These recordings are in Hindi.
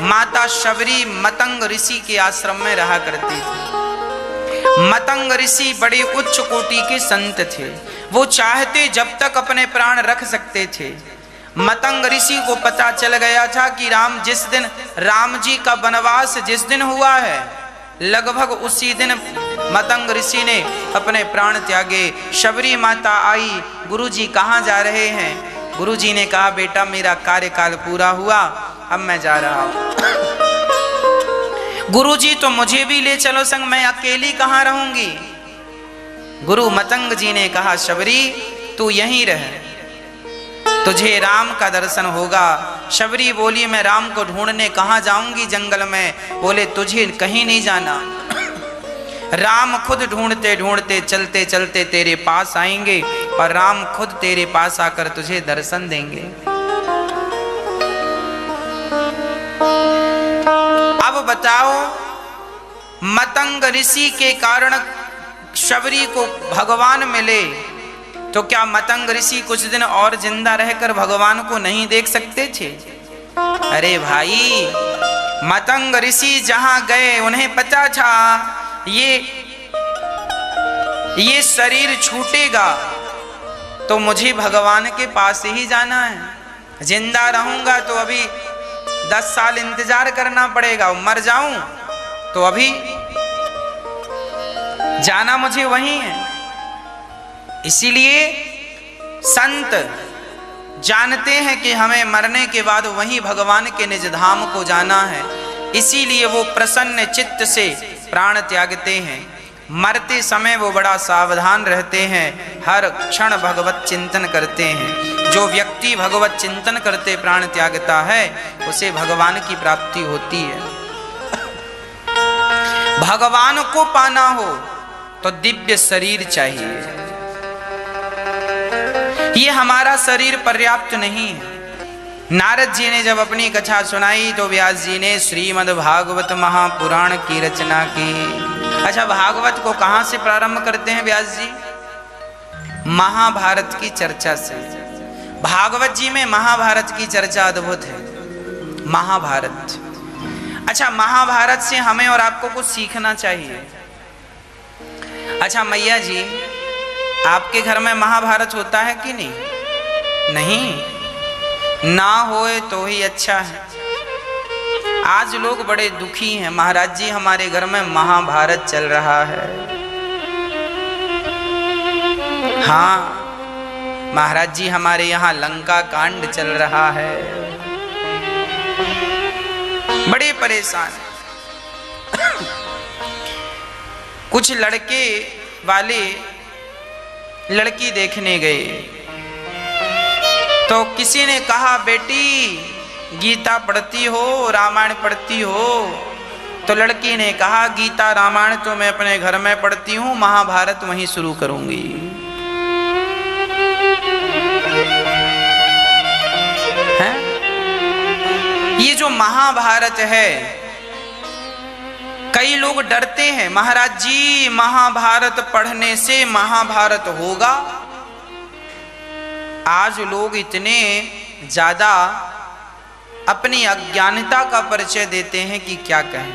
माता शबरी मतंग ऋषि के आश्रम में रहा करती थी। मतंग ऋषि बड़े उच्च कोटि के संत थे। वो चाहते जब तक अपने प्राण रख सकते थे। मतंग ऋषि को पता चल गया था कि जिस दिन राम जी का वनवास जिस दिन हुआ है, लगभग उसी दिन मतंग ऋषि ने अपने प्राण त्यागे। शबरी माता आई, गुरुजी कहाँ जा रहे हैं? गुरुजी ने कहा, बेटा मेरा कार्यकाल पूरा हुआ, अब मैं जा रहा हूँ। गुरुजी तो मुझे भी ले चलो संग, मैं अकेली कहाँ रहूंगी? गुरु मतंग जी ने कहा, शबरी तू यहीं रह, तुझे राम का दर्शन होगा। शबरी बोली, मैं राम को ढूंढने कहाँ जाऊंगी जंगल में? बोले, तुझे कहीं नहीं जाना, राम खुद ढूंढते ढूंढते चलते चलते तेरे पास आएंगे और राम खुद तेरे पास आकर तुझे दर्शन देंगे। अब बताओ, मतंग ऋषि के कारण शबरी को भगवान मिले, तो क्या मतंग ऋषि कुछ दिन और जिंदा रहकर भगवान को नहीं देख सकते थे? अरे भाई, मतंग ऋषि जहां गए उन्हें पता था ये शरीर छूटेगा तो मुझे भगवान के पास ही जाना है। जिंदा रहूंगा तो अभी 10 साल इंतजार करना पड़ेगा, मर जाऊं तो अभी जाना मुझे वहीं है। इसीलिए संत जानते हैं कि हमें मरने के बाद वहीं भगवान के निज धाम को जाना है। इसीलिए वो प्रसन्न चित्त से प्राण त्यागते हैं। मरते समय वो बड़ा सावधान रहते हैं, हर क्षण भगवत चिंतन करते हैं। जो व्यक्ति भगवत चिंतन करते प्राण त्यागता है, उसे भगवान की प्राप्ति होती है। भगवान को पाना हो तो दिव्य शरीर चाहिए। ये हमारा शरीर पर्याप्त नहीं है। नारद जी ने जब अपनी कथा सुनाई तो व्यास जी ने श्रीमद् भागवत महापुराण की रचना की। अच्छा, भागवत को कहाँ से प्रारंभ करते हैं व्यास जी? महाभारत की चर्चा से। भागवत जी में महाभारत की चर्चा अद्भुत है। महाभारत, अच्छा, महाभारत से हमें और आपको कुछ सीखना चाहिए। अच्छा मैया जी, आपके घर में महाभारत होता है कि नहीं? नहीं ना होए तो ही अच्छा है। आज लोग बड़े दुखी हैं, महाराज जी हमारे घर में महाभारत चल रहा है। हाँ महाराज जी, हमारे यहाँ लंका कांड चल रहा है। बड़े परेशान। कुछ लड़के वाले लड़की देखने गए तो किसी ने कहा, बेटी गीता पढ़ती हो, रामायण पढ़ती हो? तो लड़की ने कहा, गीता रामायण तो मैं अपने घर में पढ़ती हूँ, महाभारत वहीं शुरू करूंगी। है? ये जो महाभारत है, कई लोग डरते हैं, महाराज जी महाभारत पढ़ने से महाभारत होगा। आज लोग इतने ज्यादा अपनी अज्ञानता का परिचय देते हैं कि क्या कहें।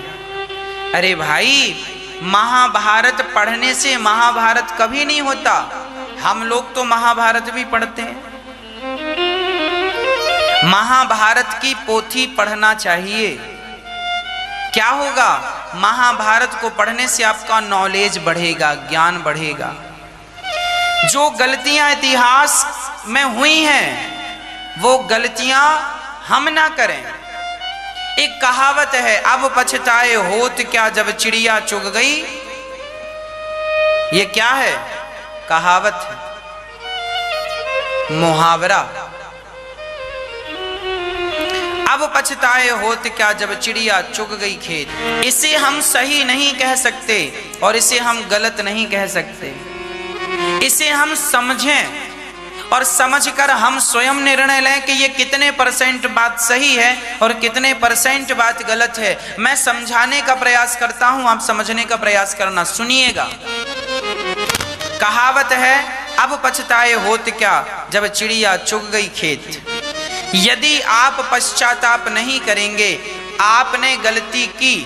अरे भाई, महाभारत पढ़ने से महाभारत कभी नहीं होता। हम लोग तो महाभारत भी पढ़ते हैं। महाभारत की पोथी पढ़ना चाहिए। क्या होगा? महाभारत को पढ़ने से आपका नॉलेज बढ़ेगा, ज्ञान बढ़ेगा। जो गलतियां इतिहास में हुई हैं वो गलतियां हम ना करें। एक कहावत है, अब पछताए होत क्या जब चिड़िया चुग गई। ये क्या है? कहावत है, मुहावरा। अब पछताए होत क्या जब चिड़िया चुग गई खेत। इसे हम सही नहीं कह सकते और इसे हम गलत नहीं कह सकते। इसे हम समझें और समझकर हम स्वयं निर्णय लें कि ये कितने % बात सही है और कितने % बात गलत है। मैं समझाने का प्रयास करता हूं, आप समझने का प्रयास करना। सुनिएगा, कहावत है, अब पछताए होत क्या जब चिड़िया चुग गई खेत। यदि आप पश्चाताप नहीं करेंगे, आपने गलती की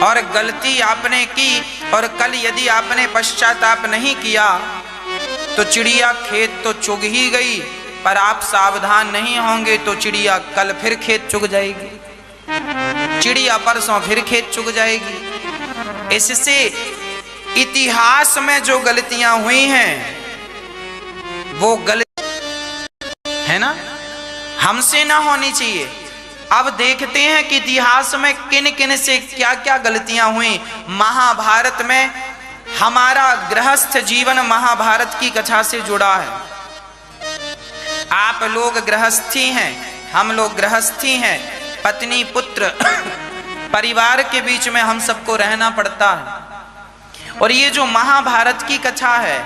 और गलती आपने की और कल यदि आपने पश्चाताप नहीं किया तो चिड़िया खेत तो चुग ही गई, पर आप सावधान नहीं होंगे तो चिड़िया कल फिर खेत चुग जाएगी, चिड़िया परसों फिर खेत चुग जाएगी। इससे इतिहास में जो गलतियां हुई हैं वो गलती है ना, हमसे ना होनी चाहिए। अब देखते हैं कि इतिहास में किन किन से क्या क्या गलतियां हुई। महाभारत में हमारा गृहस्थ जीवन महाभारत की कथा से जुड़ा है। आप लोग गृहस्थी हैं, हम लोग गृहस्थी हैं, पत्नी पुत्र परिवार के बीच में हम सबको रहना पड़ता है। और ये जो महाभारत की कथा है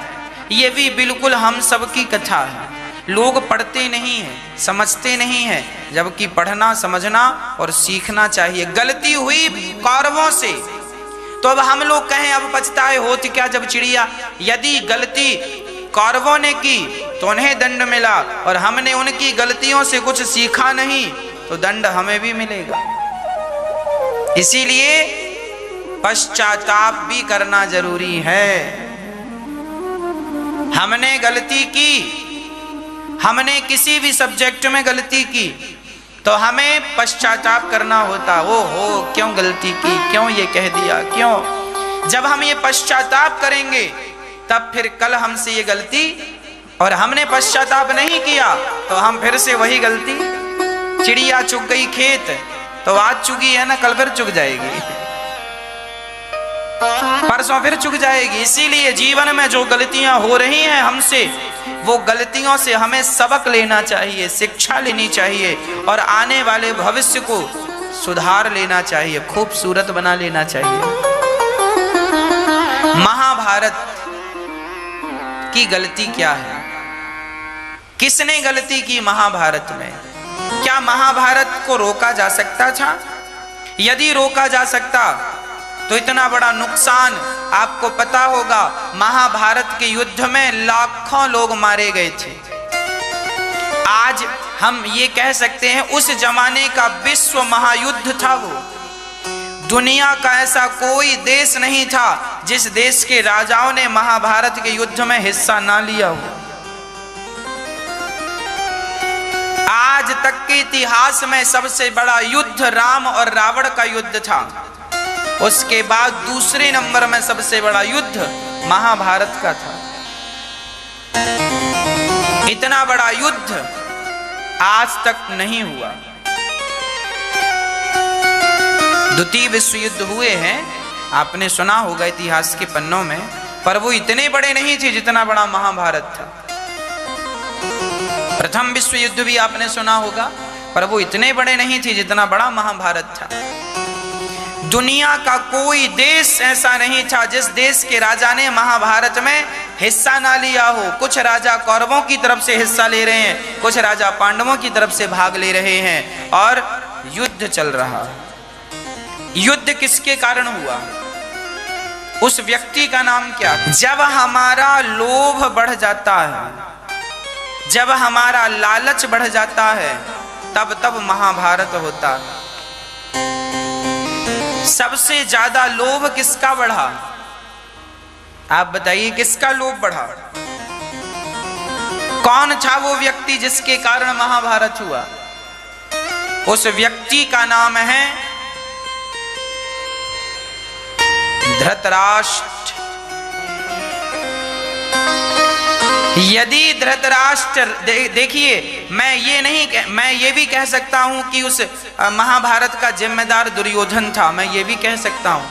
ये भी बिल्कुल हम सब की कथा है। लोग पढ़ते नहीं हैं, समझते नहीं हैं, जबकि पढ़ना समझना और सीखना चाहिए। गलती हुई कौरवों से तो अब हम लोग कहें अब पछताए होत क्या जब चिड़िया, यदि गलती कौरवों ने की तो उन्हें दंड मिला और हमने उनकी गलतियों से कुछ सीखा नहीं तो दंड हमें भी मिलेगा। इसीलिए पश्चाताप भी करना जरूरी है। हमने गलती की, हमने किसी भी सब्जेक्ट में गलती की तो हमें पश्चाताप करना होता। वो हो क्यों गलती की, क्यों ये कह दिया, क्यों। जब हम ये पश्चाताप करेंगे तब फिर कल हमसे ये गलती, और हमने पश्चाताप नहीं किया तो हम फिर से वही गलती। चिड़िया चुग गई खेत तो आज चुगी है ना, कल फिर चुग जाएगी, परसों फिर चुक जाएगी। इसीलिए जीवन में जो गलतियां हो रही हैं हमसे, वो गलतियों से हमें सबक लेना चाहिए, शिक्षा लेनी चाहिए और आने वाले भविष्य को सुधार लेना चाहिए, खूबसूरत बना लेना चाहिए। महाभारत की गलती क्या है, किसने गलती की महाभारत में? क्या महाभारत को रोका जा सकता था? यदि रोका जा सकता तो इतना बड़ा नुकसान, आपको पता होगा महाभारत के युद्ध में लाखों लोग मारे गए थे। आज हम ये कह सकते हैं उस जमाने का विश्व महायुद्ध था वो। दुनिया का ऐसा कोई देश नहीं था जिस देश के राजाओं ने महाभारत के युद्ध में हिस्सा ना लिया हो। आज तक के इतिहास में सबसे बड़ा युद्ध राम और रावण का युद्ध था। उसके बाद दूसरे नंबर में सबसे बड़ा युद्ध महाभारत का था। इतना बड़ा युद्ध आज तक नहीं हुआ। द्वितीय विश्व युद्ध हुए हैं, आपने सुना होगा इतिहास के पन्नों में, पर वो इतने बड़े नहीं थे जितना बड़ा महाभारत था। प्रथम विश्व युद्ध भी आपने सुना होगा, पर वो इतने बड़े नहीं थे जितना बड़ा महाभारत था। दुनिया का कोई देश ऐसा नहीं था जिस देश के राजा ने महाभारत में हिस्सा ना लिया हो। कुछ राजा कौरवों की तरफ से हिस्सा ले रहे हैं, कुछ राजा पांडवों की तरफ से भाग ले रहे हैं और युद्ध चल रहा है। युद्ध किसके कारण हुआ? उस व्यक्ति का नाम क्या? जब हमारा लोभ बढ़ जाता है, जब हमारा लालच बढ़ जाता है, तब महाभारत होता है। सबसे ज्यादा लोभ किसका बढ़ा? आप बताइए, किसका लोभ बढ़ा? कौन था वो व्यक्ति जिसके कारण महाभारत हुआ? उस व्यक्ति का नाम है धृतराष्ट्र। यदि धृतराष्ट्र, देखिए मैं ये भी कह सकता हूं कि उस महाभारत का जिम्मेदार दुर्योधन था, मैं ये भी कह सकता हूं,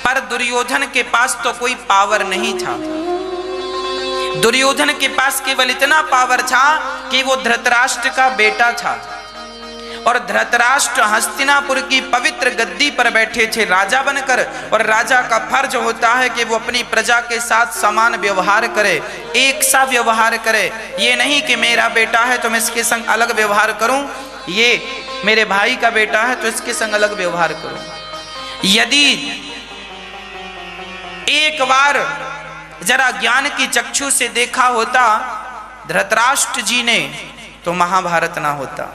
पर दुर्योधन के पास तो कोई पावर नहीं था। दुर्योधन के पास केवल इतना पावर था कि वो धृतराष्ट्र का बेटा था और धृतराष्ट्र हस्तिनापुर की पवित्र गद्दी पर बैठे थे राजा बनकर, और राजा का फर्ज होता है कि वो अपनी प्रजा के साथ समान व्यवहार करे, एक सा व्यवहार करे। ये नहीं कि मेरा बेटा है तो मैं इसके संग अलग व्यवहार करूं, ये मेरे भाई का बेटा है तो इसके संग अलग व्यवहार करूं। यदि एक बार जरा ज्ञान की चक्षु से देखा होता धृतराष्ट्र जी ने तो महाभारत ना होता।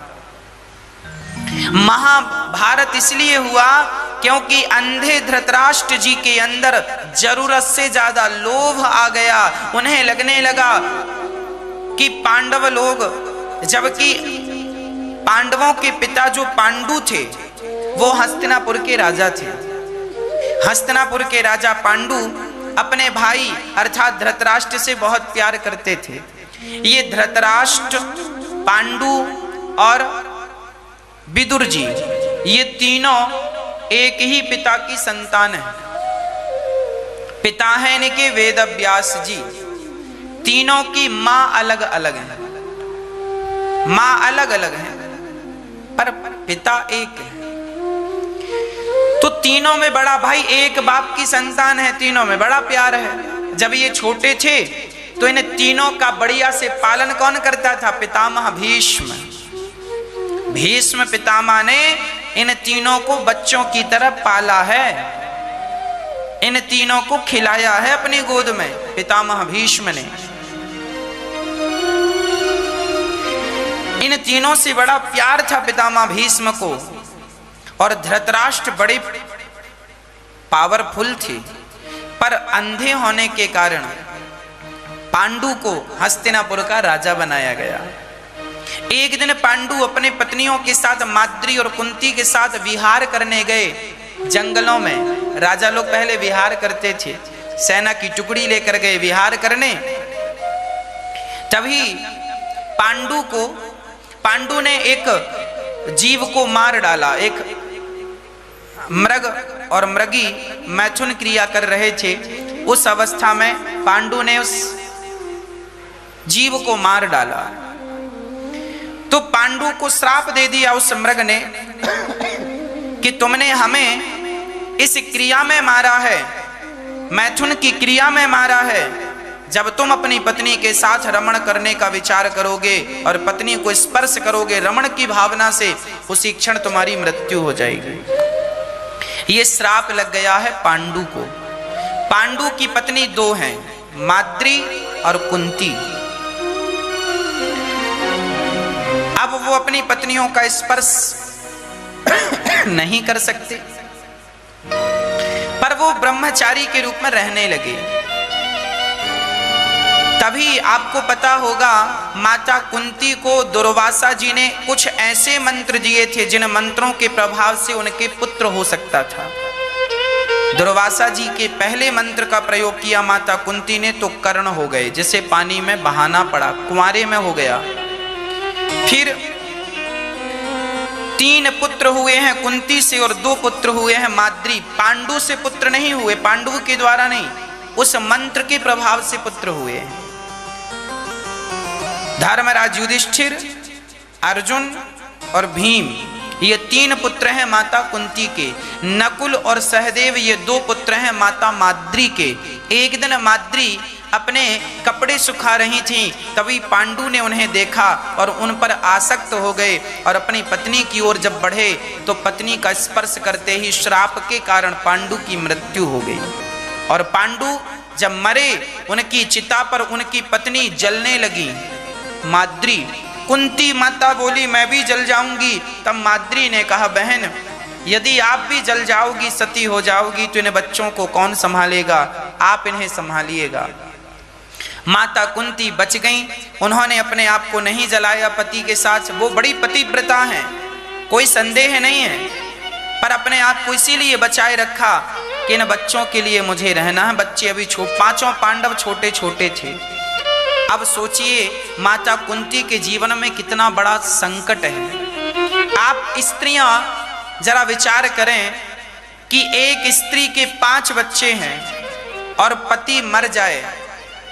महाभारत इसलिए हुआ क्योंकि अंधे धृतराष्ट्र जी के अंदर जरूरत से ज्यादा लोभ आ गया। उन्हें लगने लगा कि पांडव लोग, जबकि पांडवों के पिता जो पांडु थे वो हस्तिनापुर के राजा थे। हस्तिनापुर के राजा पांडु अपने भाई अर्थात धृतराष्ट्र से बहुत प्यार करते थे। ये धृतराष्ट्र, पांडु और विदुर जी, ये तीनों एक ही पिता की संतान है। पिता है इनके वेद व्यास जी। तीनों की मां अलग अलग है, मां अलग अलग है पर पिता एक है। तो तीनों में बड़ा भाई एक बाप की संतान है, तीनों में बड़ा प्यार है। जब ये छोटे थे तो इन तीनों का बढ़िया से पालन कौन करता था? पितामह भीष्म। भीष्म पितामह ने इन तीनों को बच्चों की तरह पाला है, इन तीनों को खिलाया है अपनी गोद में पितामह भीष्म ने। इन तीनों से बड़ा प्यार था पितामह भीष्म को। और धृतराष्ट्र बड़े पावरफुल थे, पर अंधे होने के कारण पांडु को हस्तिनापुर का राजा बनाया गया। एक दिन पांडु अपने पत्नियों के साथ माद्री और कुंती के साथ विहार करने गए जंगलों में। राजा लोग पहले विहार करते थे, सेना की टुकड़ी लेकर गए विहार करने। तभी पांडु ने एक जीव को मार डाला। एक मृग और मृगी मैथुन क्रिया कर रहे थे। उस अवस्था में पांडु ने उस जीव को मार डाला। तो पांडु को श्राप दे दिया उस मृग ने कि तुमने हमें इस क्रिया में मारा है, मैथुन की क्रिया में मारा है। जब तुम अपनी पत्नी के साथ रमण करने का विचार करोगे और पत्नी को स्पर्श करोगे रमण की भावना से, उसी क्षण तुम्हारी मृत्यु हो जाएगी। ये श्राप लग गया है पांडु को। पांडु की पत्नी दो हैं, माद्री और कुंती। अब वो अपनी पत्नियों का स्पर्श नहीं कर सकते, पर वो ब्रह्मचारी के रूप में रहने लगे। तभी आपको पता होगा माता कुंती को दुर्वासा जी ने कुछ ऐसे मंत्र दिए थे जिन मंत्रों के प्रभाव से उनके पुत्र हो सकता था। दुर्वासा जी के पहले मंत्र का प्रयोग किया माता कुंती ने तो कर्ण हो गए, जिसे पानी में बहाना पड़ा, कुंवारे में हो गया। फिर 3 पुत्र हुए हैं कुंती से और 2 पुत्र हुए हैं माद्री। पांडु से पुत्र नहीं हुए, पांडु के द्वारा नहीं, उस मंत्र के प्रभाव से पुत्र हुए। धर्मराज युधिष्ठिर, अर्जुन और भीम, ये 3 पुत्र हैं माता कुंती के। नकुल और सहदेव ये 2 पुत्र हैं माता माद्री के। एक दिन माद्री अपने कपड़े सुखा रही थीं, तभी पांडु ने उन्हें देखा और उन पर आसक्त हो गए और अपनी पत्नी की ओर जब बढ़े तो पत्नी का स्पर्श करते ही श्राप के कारण पांडु की मृत्यु हो गई। और पांडु जब मरे, उनकी चिता पर उनकी पत्नी जलने लगी। माद्री, कुंती माता बोली मैं भी जल जाऊंगी। तब माद्री ने कहा बहन, यदि आप भी जल जाओगी, सती हो जाओगी, तो इन बच्चों को कौन संभालेगा? आप इन्हें संभालिएगा। माता कुंती बच गईं। उन्होंने अपने आप को नहीं जलाया पति के साथ। वो बड़ी पतिव्रता हैं, कोई संदेह नहीं है, पर अपने आप को इसीलिए बचाए रखा कि इन बच्चों के लिए मुझे रहना है। बच्चे अभी 5 पांडव छोटे छोटे थे। अब सोचिए माता कुंती के जीवन में कितना बड़ा संकट है। आप स्त्रियां जरा विचार करें कि एक स्त्री के 5 बच्चे हैं और पति मर जाए,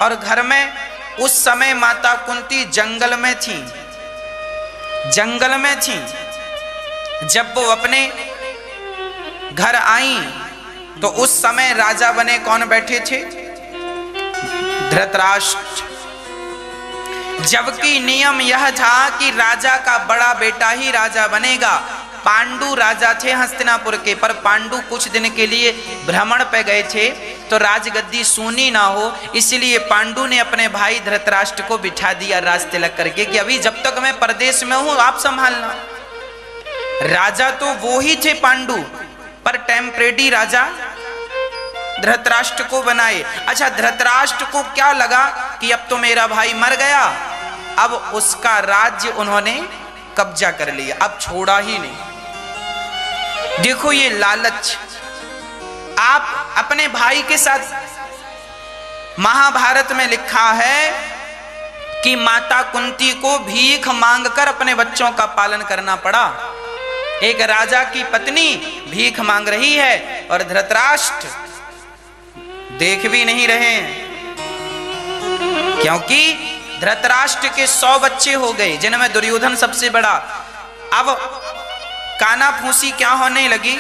और घर में उस समय माता कुंती जंगल में थी। जंगल में थी। जब वो अपने घर आई तो उस समय राजा बने कौन बैठे थे? धृतराष्ट्र। जबकि नियम यह था कि राजा का बड़ा बेटा ही राजा बनेगा। पांडु राजा थे हस्तिनापुर के, पर पांडु कुछ दिन के लिए भ्रमण पे गए थे तो राजगद्दी सूनी ना हो, इसलिए पांडु ने अपने भाई धृतराष्ट्र को बिठा दिया राज तिलक करके कि अभी जब तक मैं परदेश में हूं आप संभालना। राजा तो वो ही थे पांडु, पर टेम्परेरी राजा धृतराष्ट्र को बनाए। अच्छा, धृतराष्ट्र को क्या लगा कि अब तो मेरा भाई मर गया, अब उसका राज्य उन्होंने कब्जा कर लिया, अब छोड़ा ही नहीं। देखो ये लालच। आप अपने भाई के साथ, महाभारत में लिखा है कि माता कुंती को भीख मांगकर अपने बच्चों का पालन करना पड़ा। एक राजा की पत्नी भीख मांग रही है और धृतराष्ट्र देख भी नहीं रहे हैं, क्योंकि धृतराष्ट्र के 100 बच्चे हो गए, जिनमें दुर्योधन सबसे बड़ा। अब कानाफूसी क्या होने लगी?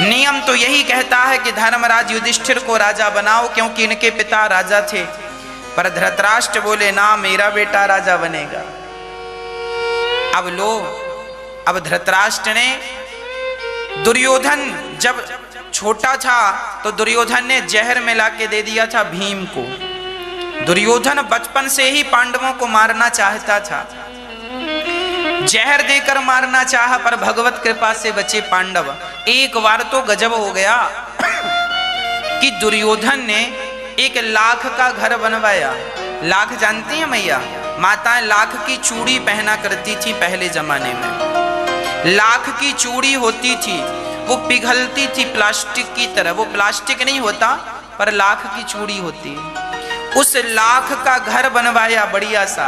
नियम तो यही कहता है कि धर्मराज युधिष्ठिर को राजा बनाओ, क्योंकि इनके पिता राजा थे। पर धृतराष्ट्र बोले ना, मेरा बेटा राजा बनेगा। अब लो, अब धृतराष्ट्र ने, दुर्योधन जब छोटा था तो दुर्योधन ने जहर मिला के दे दिया था भीम को। दुर्योधन बचपन से ही पांडवों को मारना चाहता था, जहर देकर मारना चाहा, पर भगवत कृपा से बचे पांडव। एक बार तो गजब हो गया कि दुर्योधन ने एक लाख का घर बनवाया। लाख जानती हैं मैया? माताएं लाख की चूड़ी पहना करती थी पहले जमाने में। लाख की चूड़ी होती थी, वो पिघलती थी प्लास्टिक की तरह। वो प्लास्टिक नहीं होता, पर लाख की चूड़ी होती। उस लाख का घर बनवाया बढ़िया सा,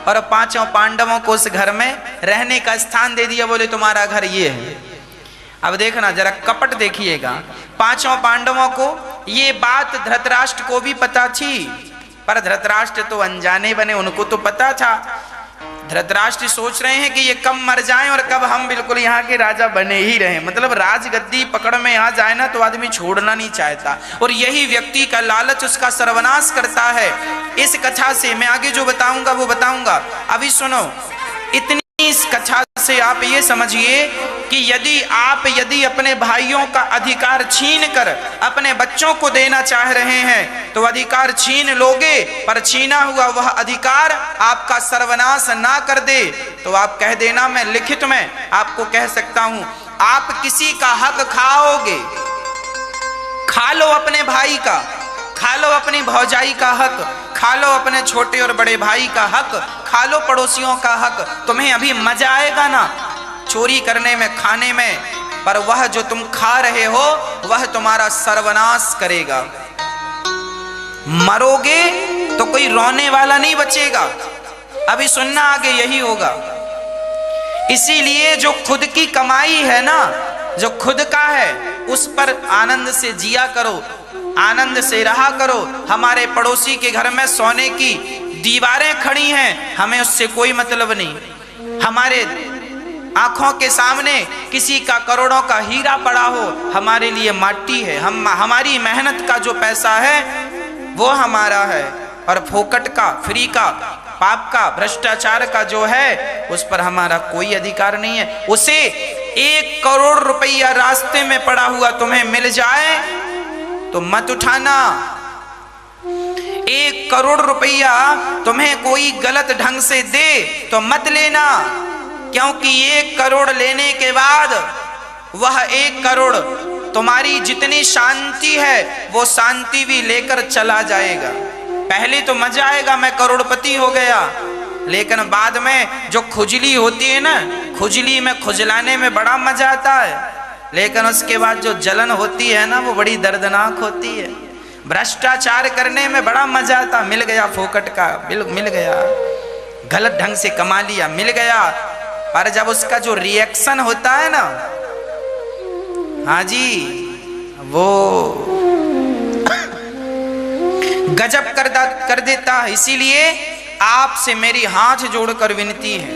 और 5 पांडवों को उस घर में रहने का स्थान दे दिया। बोले तुम्हारा घर ये है। अब देखना जरा, कपट देखिएगा। 5 पांडवों को ये बात धृतराष्ट्र को भी पता थी, पर धृतराष्ट्र तो अनजाने बने, उनको तो पता था। धृतराष्ट्र सोच रहे हैं कि ये कब मर जाएं और कब हम बिल्कुल यहाँ के राजा बने ही रहें। मतलब राजगद्दी पकड़ में आ जाए ना तो आदमी छोड़ना नहीं चाहता, और यही व्यक्ति का लालच उसका सर्वनाश करता है। इस कथा से मैं आगे जो बताऊंगा वो बताऊंगा, अभी सुनो। इतनी इस कथा से आप ये समझिए कि यदि अपने भाइयों का अधिकार छीन कर अपने बच्चों को देना चाह रहे हैं तो अधिकार छीन लोगे, पर छीना हुआ वह अधिकार आपका सर्वनाश ना कर दे तो आप कह देना, मैं लिखित में आपको कह सकता हूं, आप किसी का हक खाओगे, खा लो अपने भाई का, खा लो अपनी भौजाई का हक, खा लो अपने छोटे और बड़े भाई का हक, खा लो पड़ोसियों का हक। तुम्हें अभी मजा आएगा ना चोरी करने में, खाने में, पर वह जो तुम खा रहे हो वह तुम्हारा सर्वनाश करेगा। मरोगे तो कोई रोने वाला नहीं बचेगा। अभी सुनना आगे यही होगा। इसीलिए जो खुद की कमाई है ना, जो खुद का है, उस पर आनंद से जिया करो, आनंद से रहा करो। हमारे पड़ोसी के घर में सोने की दीवारें खड़ी हैं, हमें उससे कोई मतलब नहीं। हमारे आंखों के सामने किसी का करोड़ों का हीरा पड़ा हो, हमारे लिए माटी है। हमारी मेहनत का जो पैसा है वो हमारा है, और फोकट का, फ्री का, पाप का, भ्रष्टाचार का जो है उस पर हमारा कोई अधिकार नहीं है। उसे 1 करोड़ रुपया रास्ते में पड़ा हुआ तुम्हें मिल जाए तो मत उठाना। 1 करोड़ रुपया तुम्हें कोई गलत ढंग से दे तो मत लेना, क्योंकि 1 करोड़ लेने के बाद वह 1 करोड़ तुम्हारी जितनी शांति है वो शांति भी लेकर चला जाएगा। पहले तो मजा आएगा, मैं करोड़पति हो गया, लेकिन बाद में जो खुजली होती है ना, खुजली में खुजलाने में बड़ा मजा आता है, लेकिन उसके बाद जो जलन होती है ना वो बड़ी दर्दनाक होती है। भ्रष्टाचार करने में बड़ा मजा आता, मिल गया फोकट का, मिल गया, गलत ढंग से कमा लिया, मिल गया, पर जब उसका जो रिएक्शन होता है ना, हाँ जी, वो गजब कर देता है। इसीलिए आपसे मेरी हाथ जोड़कर विनती है,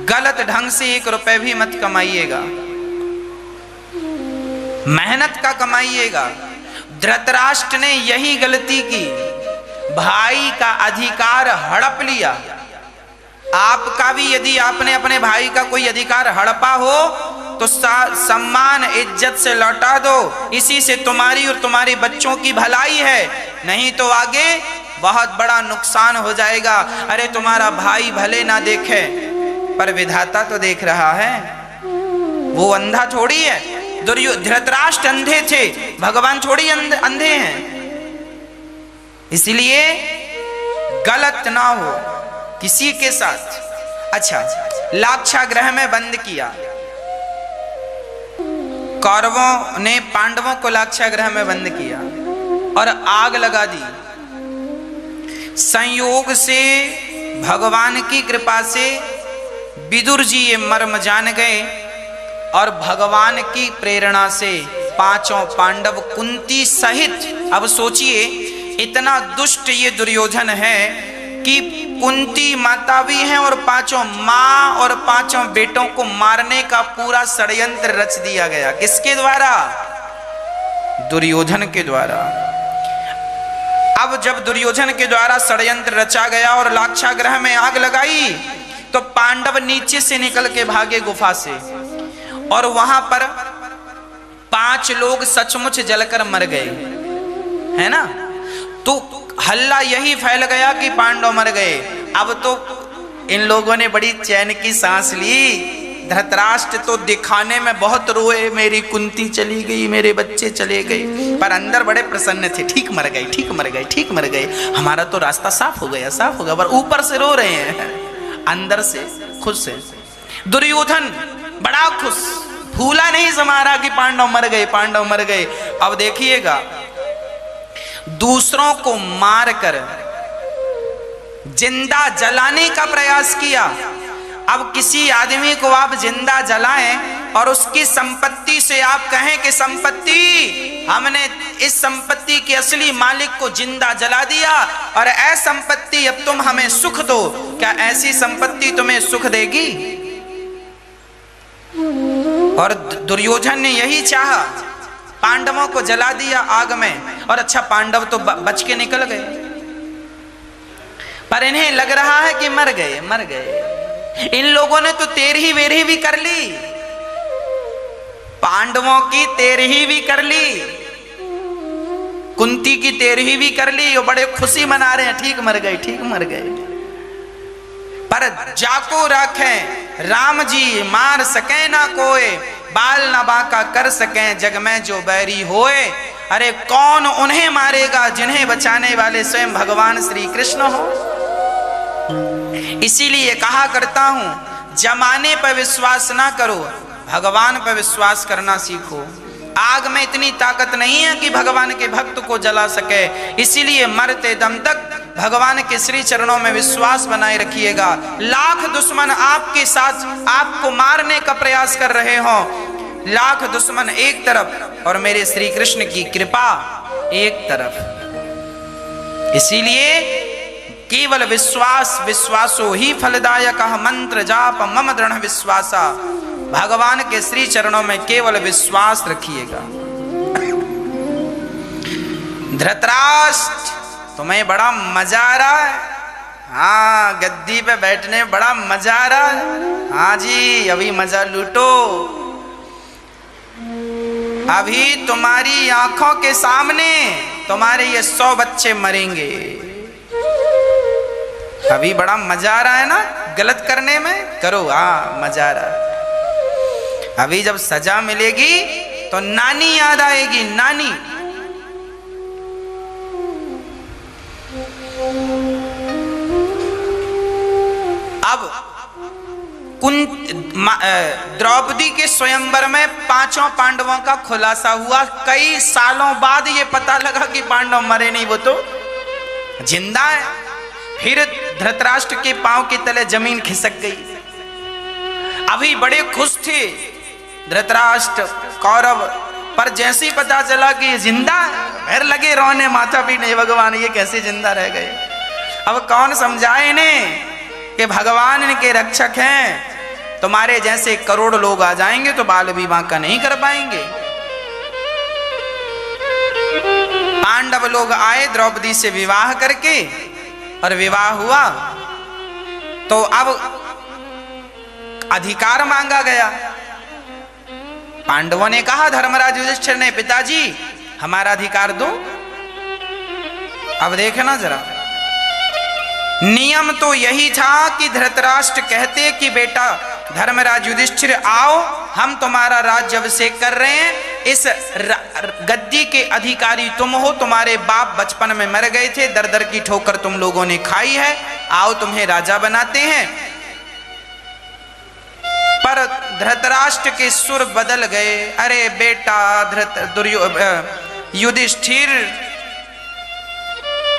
गलत ढंग से 1 रुपए भी मत कमाइएगा, मेहनत का कमाइएगा। धृतराष्ट्र ने यही गलती की, भाई का अधिकार हड़प लिया। आपका भी यदि आपने अपने भाई का कोई अधिकार हड़पा हो तो सम्मान इज्जत से लौटा दो, इसी से तुम्हारी और तुम्हारे बच्चों की भलाई है, नहीं तो आगे बहुत बड़ा नुकसान हो जाएगा। अरे तुम्हारा भाई भले ना देखे, पर विधाता तो देख रहा है। वो अंधा थोड़ी है, धृतराष्ट्र अंधे थे, भगवान थोड़ी अंधे हैं। इसलिए गलत ना हो किसी के साथ। अच्छा, लाक्षागृह में बंद किया, कौरवों ने पांडवों को लाक्षागृह में बंद किया और आग लगा दी। संयोग से भगवान की कृपा से विदुर जी ये मर्म जान गए और भगवान की प्रेरणा से पांचों पांडव कुंती सहित, अब सोचिए इतना दुष्ट ये दुर्योधन है कि कुंती माता भी हैं और पांचों मां और पांचों बेटों को मारने का पूरा षड्यंत्र रच दिया गया। किसके द्वारा? दुर्योधन के द्वारा। अब जब दुर्योधन के द्वारा षड्यंत्र रचा गया और लाक्षागृह में आग लगाई तो पांडव नीचे से निकल के भागे गुफा से, और वहां पर 5 लोग सचमुच जलकर मर गए, है ना। तो हल्ला यही फैल गया कि पांडव मर गए। अब तो इन लोगों ने बड़ी चैन की सांस ली। धृतराष्ट्र तो दिखाने में बहुत रोए, मेरी कुंती चली गई, मेरे बच्चे चले गए, पर अंदर बड़े प्रसन्न थे। ठीक मर गए, ठीक मर गए, ठीक मर गए, हमारा तो रास्ता साफ हो गया, साफ हो गया। पर ऊपर से रो रहे हैं, अंदर से खुश है। दुर्योधन बड़ा खुश, भूला नहीं समारा कि पांडव मर गए, पांडव मर गए। अब देखिएगा, दूसरों को मारकर जिंदा जलाने का प्रयास किया। अब किसी आदमी को आप जिंदा जलाएं और उसकी संपत्ति से आप कहें कि संपत्ति, हमने इस संपत्ति के असली मालिक को जिंदा जला दिया और ऐ संपत्ति अब तुम हमें सुख दो, क्या ऐसी संपत्ति तुम्हें सुख देगी? और दुर्योधन ने यही चाहा, पांडवों को जला दिया आग में। और अच्छा, पांडव तो बच के निकल गए, पर इन्हें लग रहा है कि मर गए, मर गए। इन लोगों ने तो तेरही वेरही भी कर ली, पांडवों की तेरही भी कर ली, कुंती की तेरही भी कर ली। वो बड़े खुशी मना रहे हैं, ठीक मर गए, ठीक मर गए। पर जाको रखें राम जी, मार सके ना कोई, बाल न बाका कर सकें जग में जो बैरी होए। अरे कौन उन्हें मारेगा जिन्हें बचाने वाले स्वयं भगवान श्री कृष्ण हो। इसीलिए कहा करता हूं, जमाने पर विश्वास ना करो, भगवान पर विश्वास करना सीखो। आग में इतनी ताकत नहीं है कि भगवान के भक्त को जला सके। इसीलिए मरते दम तक भगवान के श्री चरणों में विश्वास बनाए रखिएगा। लाख दुश्मन आपके साथ आपको मारने का प्रयास कर रहे हो, लाख दुश्मन एक तरफ और मेरे श्री कृष्ण की कृपा एक तरफ। इसीलिए केवल विश्वास, विश्वासो ही फलदायक मंत्र जाप मम दृढ़ विश्वासा। भगवान के श्री चरणों में केवल विश्वास रखिएगा। धृतराष्ट्र, तुम्हें बड़ा मजा आ रहा है? हाँ, गद्दी पे बैठने में बड़ा मजा आ रहा है। हाँ जी, अभी मजा लूटो। अभी तुम्हारी आंखों के सामने तुम्हारे ये 100 बच्चे मरेंगे। अभी बड़ा मजा आ रहा है ना गलत करने में? करो, हाँ मजा आ रहा है। अभी जब सजा मिलेगी तो नानी याद आएगी, नानी। अब द्रौपदी के स्वयंवर में 5 पांडवों का खुलासा हुआ। कई सालों बाद ये पता लगा कि पांडव मरे नहीं, वो तो जिंदा है। फिर धृतराष्ट्र के पांव के तले जमीन खिसक गई। अभी बड़े खुश थे धृतराष्ट्र, कौरव, पर जैसे ही पता चला कि ये जिंदा है, फिर लगे रोने, माथा पीटने, भगवान ये कैसे जिंदा रह गए। अब कौन समझाए इन्हें कि भगवान इनके रक्षक हैं। तुम्हारे जैसे करोड़ लोग आ जाएंगे तो बाल विवाह का नहीं कर पाएंगे। पांडव लोग आए द्रौपदी से विवाह करके, और विवाह हुआ तो अब अधिकार मांगा गया। पांडवों ने कहा, धर्मराज युधिष्ठिर ने, पिताजी हमारा अधिकार दो। अब देखना जरा, नियम तो यही था कि धृतराष्ट्र कहते कि बेटा धर्मराज युधिष्ठिर आओ, हम तुम्हारा राज्य अभिषेक कर रहे हैं, इस गद्दी के अधिकारी तुम हो, तुम्हारे बाप बचपन में मर गए थे, दर दर की ठोकर तुम लोगों ने खाई है, आओ तुम्हें राजा बनाते हैं। पर धृतराष्ट्र के सुर बदल गए। अरे बेटा युधिष्ठिर,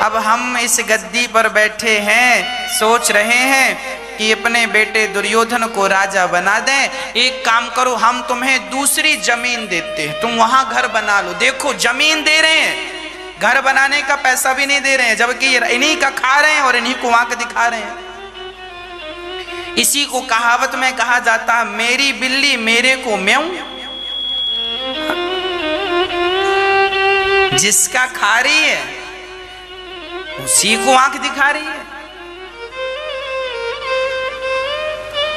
अब हम इस गद्दी पर बैठे हैं, सोच रहे हैं कि अपने बेटे दुर्योधन को राजा बना दें। एक काम करो, हम तुम्हें दूसरी जमीन देते हैं, तुम वहां घर बना लो। देखो जमीन दे रहे हैं, घर बनाने का पैसा भी नहीं दे रहे हैं, जबकि इन्हीं का खा रहे हैं और इन्हीं को आंख दिखा रहे हैं। इसी को कहावत में कहा जाता है, मेरी बिल्ली मेरे को म्याऊं। जिसका खा रही है उसी को आंख दिखा रही है।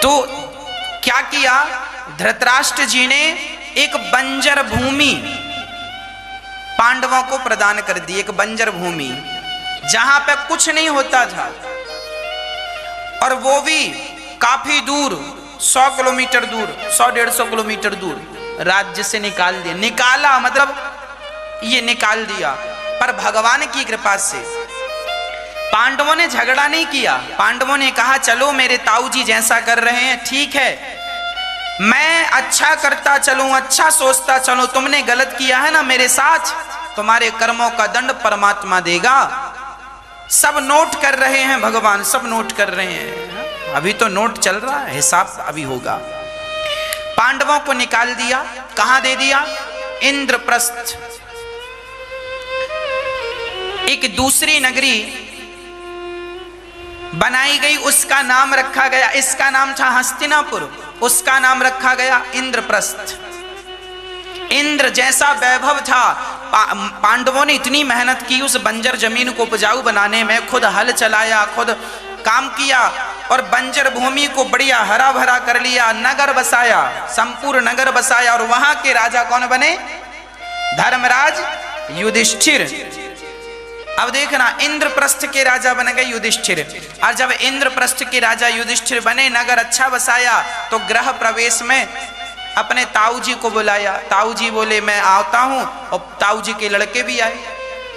तो क्या किया धृतराष्ट्र जी ने, एक बंजर भूमि पांडवों को प्रदान कर दी, एक बंजर भूमि जहां पे कुछ नहीं होता था, और वो भी काफी दूर, 100 किलोमीटर दूर, 100-150 किलोमीटर दूर राज्य से निकाल दिया। निकाला मतलब ये निकाल दिया, पर भगवान की कृपा से पांडवों ने झगड़ा नहीं किया। पांडवों ने कहा चलो मेरे ताऊ जी जैसा कर रहे हैं ठीक है, मैं अच्छा करता चलूं, अच्छा सोचता चलूं, तुमने गलत किया है ना मेरे साथ, तुम्हारे कर्मों का दंड परमात्मा देगा। सब नोट कर रहे हैं भगवान, सब नोट कर रहे हैं, अभी तो नोट चल रहा है, हिसाब अभी होगा। पांडवों को निकाल दिया, कहां दे दिया, इंद्रप्रस्थ। एक दूसरी नगरी बनाई गई, उसका नाम रखा गया, इसका नाम था हस्तिनापुर, उसका नाम रखा गया इंद्रप्रस्थ। इंद्र जैसा वैभव था। पांडवों ने इतनी मेहनत की उस बंजर जमीन को उपजाऊ बनाने में, खुद हल चलाया, खुद काम किया और बंजर भूमि को बढ़िया हरा भरा कर लिया, नगर बसाया, संपूर्ण नगर बसाया। और वहां के राजा कौन बने, धर्मराज युधिष्ठिर। अब देखना, इंद्रप्रस्थ के राजा बन गए युधिष्ठिर। और जब इंद्रप्रस्थ के राजा युधिष्ठिर बने, नगर अच्छा बसाया, तो गृह प्रवेश में अपने ताऊ जी को बुलाया। ताऊ जी बोले मैं आता हूं, और ताऊ जी के लड़के भी आए,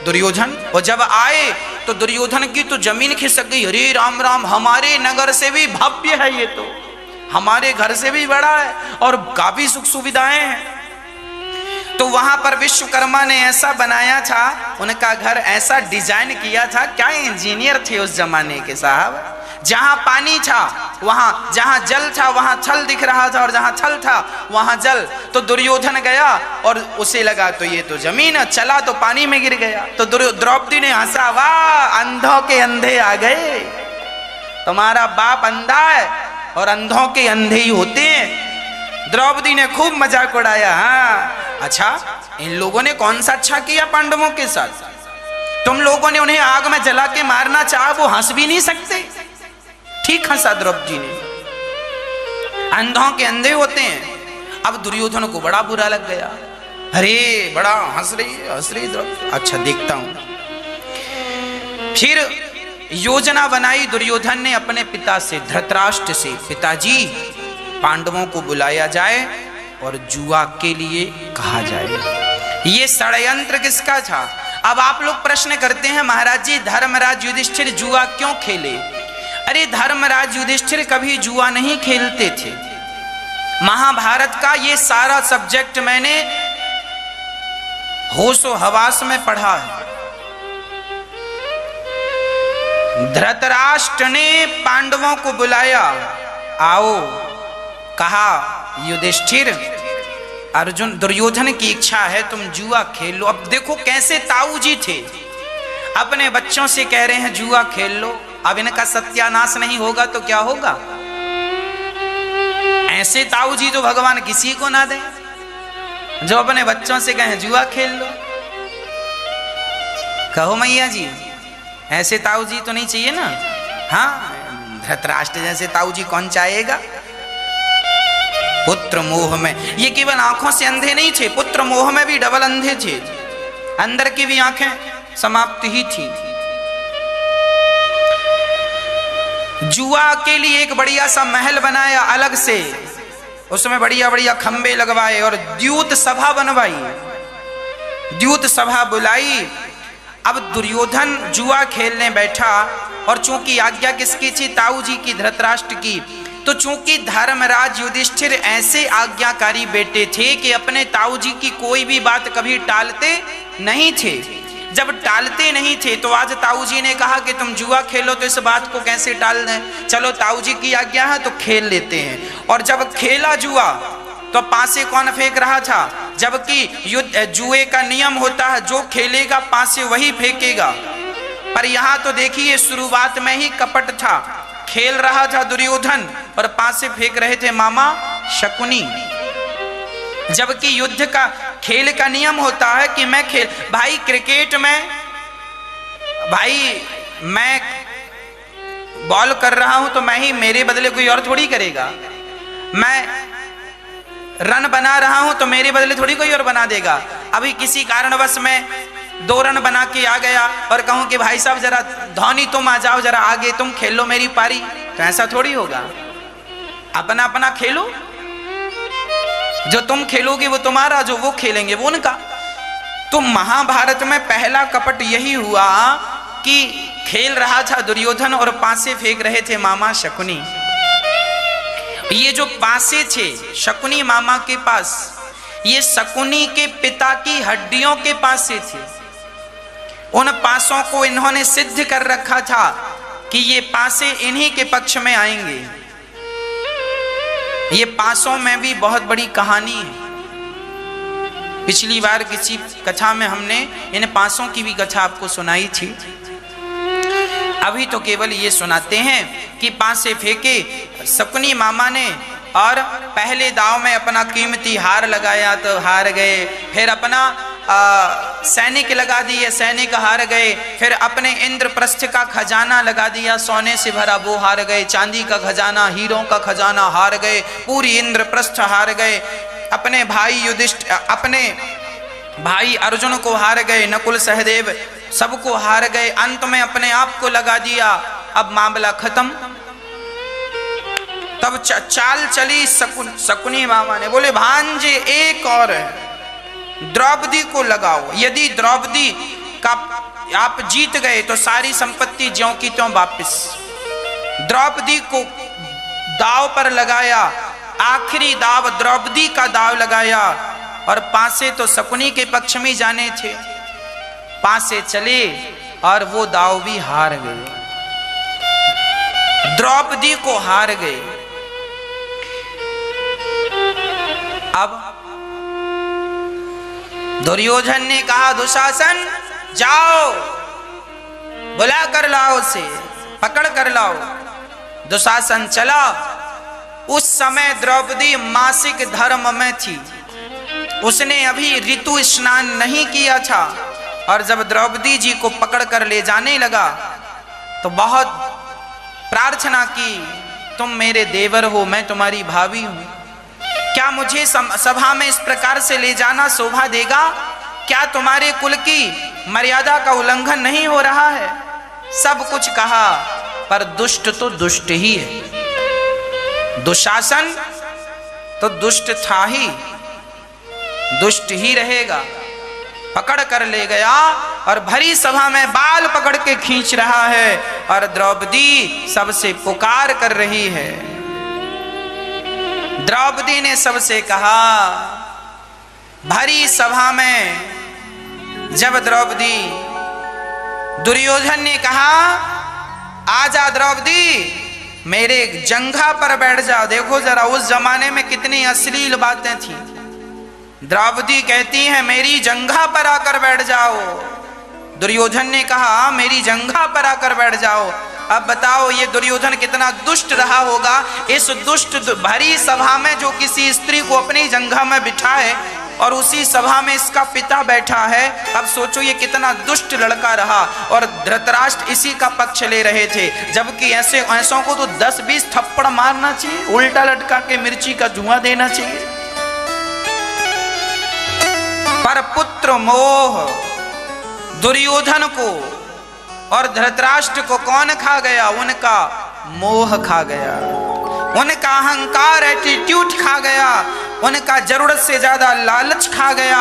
दुर्योधन। और जब आए तो दुर्योधन की तो जमीन खिसक गई। अरे राम राम, हमारे नगर से भी भव्य है ये, तो हमारे घर से भी बड़ा है और काफी सुख सुविधाएं हैं। तो वहां पर विश्वकर्मा ने ऐसा बनाया था, उनका घर ऐसा डिजाइन किया था, क्या इंजीनियर थे उस जमाने के साहब। जहां पानी था वहां, जहां जल था वहां थल दिख रहा था, और जहां थल था वहां जल। तो दुर्योधन गया और उसे लगा तो ये तो जमीन है, चला तो पानी में गिर गया। तो द्रौपदी ने हंसा, वाह अंधों के अंधे आ गए, तुम्हारा बाप अंधा है और अंधों के अंधे ही होते हैं। द्रौपदी ने खूब मजाक उड़ाया। हाँ अच्छा, इन लोगों ने कौन सा अच्छा किया पांडवों के साथ, तुम लोगों ने उन्हें आग में जला के मारना चाहा, वो हंस भी नहीं सकते। ठीक हंसा द्रौपदी ने, अंधों के अंधे होते हैं। अब दुर्योधन को बड़ा बुरा लग गया, अरे बड़ा हंस रही द्रौपदी, अच्छा देखता हूं। फिर योजना बनाई दुर्योधन ने अपने पिता से, धृतराष्ट्र से, पिताजी पांडवों को बुलाया जाए और जुआ के लिए कहा जाए। ये षड्यंत्र किसका था। अब आप लोग प्रश्न करते हैं, महाराज जी धर्मराज युधिष्ठिर जुआ क्यों खेले। अरे धर्मराज युधिष्ठिर कभी जुआ नहीं खेलते थे। महाभारत का ये सारा सब्जेक्ट मैंने होशो हवास में पढ़ा है। धृतराष्ट्र ने पांडवों को बुलाया, आओ, कहा युधिष्ठिर अर्जुन दुर्योधन की इच्छा है तुम जुआ खेल लो। अब देखो कैसे ताऊ जी थे, अपने बच्चों से कह रहे हैं जुआ खेल लो। अब इनका सत्यानाश नहीं होगा तो क्या होगा। ऐसे ताऊ जी तो भगवान किसी को ना दे, जो अपने बच्चों से कहें जुआ खेल लो। कहो मैया जी, ऐसे ताऊ जी तो नहीं चाहिए ना। हाँ, धृतराष्ट्र जैसे ताऊ जी कौन चाहेगा। पुत्र मोह में, ये केवल आंखों से अंधे नहीं थे, पुत्र मोह में भी डबल अंधे थे, अंदर की भी आंखें समाप्त ही थी। जुआ के लिए एक बढ़िया सा महल बनाया अलग से, उसमें बढ़िया बढ़िया खंबे लगवाए और द्यूत सभा बनवाई, द्यूत सभा बुलाई। अब दुर्योधन जुआ खेलने बैठा और चूंकि आज्ञा किसकी थी? ताऊ जी की, धृतराष्ट्र की। तो चूंकि धर्मराज युधिष्ठिर ऐसे आज्ञाकारी बेटे थे कि अपने ताऊ जी की कोई भी बात कभी टालते नहीं थे। जब टालते नहीं थे तो आज ताऊ जी ने कहा कि तुम जुआ खेलो, तो इस बात को कैसे टाल दें? चलो ताऊ जी की आज्ञा है तो खेल लेते हैं। और जब खेला जुआ तो पासे कौन फेंक रहा था? जबकि जुए का नियम होता है जो खेलेगा पासे वही फेंकेगा, पर यहां तो देखिए शुरुआत में ही कपट था। खेल रहा था दुर्योधन और पासे फेंक रहे थे मामा शकुनी। जबकि युद्ध का खेल का नियम होता है कि मैं खेल, भाई क्रिकेट में भाई मैं बॉल कर रहा हूं तो मैं ही, मेरे बदले कोई और थोड़ी करेगा। मैं रन बना रहा हूं तो मेरे बदले थोड़ी कोई और बना देगा। अभी किसी कारणवश मैं 2 रन बना के आ गया और कहूं कि भाई साहब जरा धोनी तुम आ जाओ, जरा आगे तुम खेलो मेरी पारी, तो ऐसा थोड़ी होगा। अपना अपना खेलो, जो तुम खेलोगे वो तुम्हारा, जो वो खेलेंगे वो उनका। तो महाभारत में पहला कपट यही हुआ कि खेल रहा था दुर्योधन और पासे फेंक रहे थे मामा शकुनी। ये जो पासे थे शकुनी मामा के पास, ये शकुनी के पिता की हड्डियों के पासे थे। उन पासों को इन्होंने सिद्ध कर रखा था कि ये पासे इन्हीं के पक्ष में आएंगे। ये पासों में भी बहुत बड़ी कहानी है। पिछली बार किसी कथा में हमने इन पासों की भी कथा आपको सुनाई थी। अभी तो केवल ये सुनाते हैं कि पासे फेंके शकुनी मामा ने और पहले दाव में अपना कीमती हार लगाया तो हार गए, फिर अपना सैनिक लगा दिए, सैनिक हार गए, फिर अपने इंद्रप्रस्थ का खजाना लगा दिया, सोने से भरा, वो हार गए, चांदी का खजाना, हीरों का खजाना हार गए, पूरी इंद्रप्रस्थ हार गए, अपने भाई अर्जुन को हार गए, नकुल सहदेव सबको हार गए, अंत में अपने आप को लगा दिया। अब मामला खत्म। तब चाल चली शकुनी मामा ने, बोले भांजे एक और द्रौपदी को लगाओ, यदि द्रौपदी का आप जीत गए तो सारी संपत्ति ज्यों की त्यों वापिस। द्रौपदी को दाव पर लगाया, आखिरी दाव द्रौपदी का दाव लगाया और पासे तो शकुनी के पक्ष में जाने थे। पासे चले और वो दाव भी हार गए, द्रौपदी को हार गए। अब दुर्योधन ने कहा दुशासन जाओ, बुला कर लाओ उसे, पकड़ कर लाओ। दुशासन चला। उस समय द्रौपदी मासिक धर्म में थी, उसने अभी ऋतु स्नान नहीं किया था। और जब द्रौपदी जी को पकड़ कर ले जाने लगा तो बहुत प्रार्थना की, तुम मेरे देवर हो, मैं तुम्हारी भाभी हूं, क्या मुझे सभा में इस प्रकार से ले जाना शोभा देगा? क्या तुम्हारे कुल की मर्यादा का उल्लंघन नहीं हो रहा है? सब कुछ कहा, पर दुष्ट तो दुष्ट ही है। दुशासन तो दुष्ट था ही, दुष्ट ही रहेगा। पकड़ कर ले गया और भरी सभा में बाल पकड़ के खींच रहा है और द्रौपदी सबसे पुकार कर रही है। द्रौपदी ने सबसे कहा, भरी सभा में जब द्रौपदी, दुर्योधन ने कहा आजा द्रौपदी मेरे जंघा पर बैठ जा। देखो जरा उस जमाने में कितनी अश्लील बातें थी। द्रौपदी कहती है मेरी जंघा पर आकर बैठ जाओ। दुर्योधन ने कहा मेरी जंघा पर आकर बैठ जाओ। अब बताओ ये दुर्योधन कितना दुष्ट रहा होगा। इस दुष्ट भरी सभा में जो किसी स्त्री को अपनी जंघा में बिठाए और उसी सभा में इसका पिता बैठा है। अब सोचो ये कितना दुष्ट लड़का रहा। और धृतराष्ट्र इसी का पक्ष ले रहे थे, जबकि ऐसों को तो 10-20 थप्पड़ मारना चाहिए, उल्टा लटका के मिर्ची का धुआं देना चाहिए। पर पुत्र मोह दुर्योधन को और धृतराष्ट्र को कौन खा गया? उनका मोह खा गया, उनका अहंकार एटीट्यूड खा गया, उनका जरूरत से ज्यादा लालच खा गया।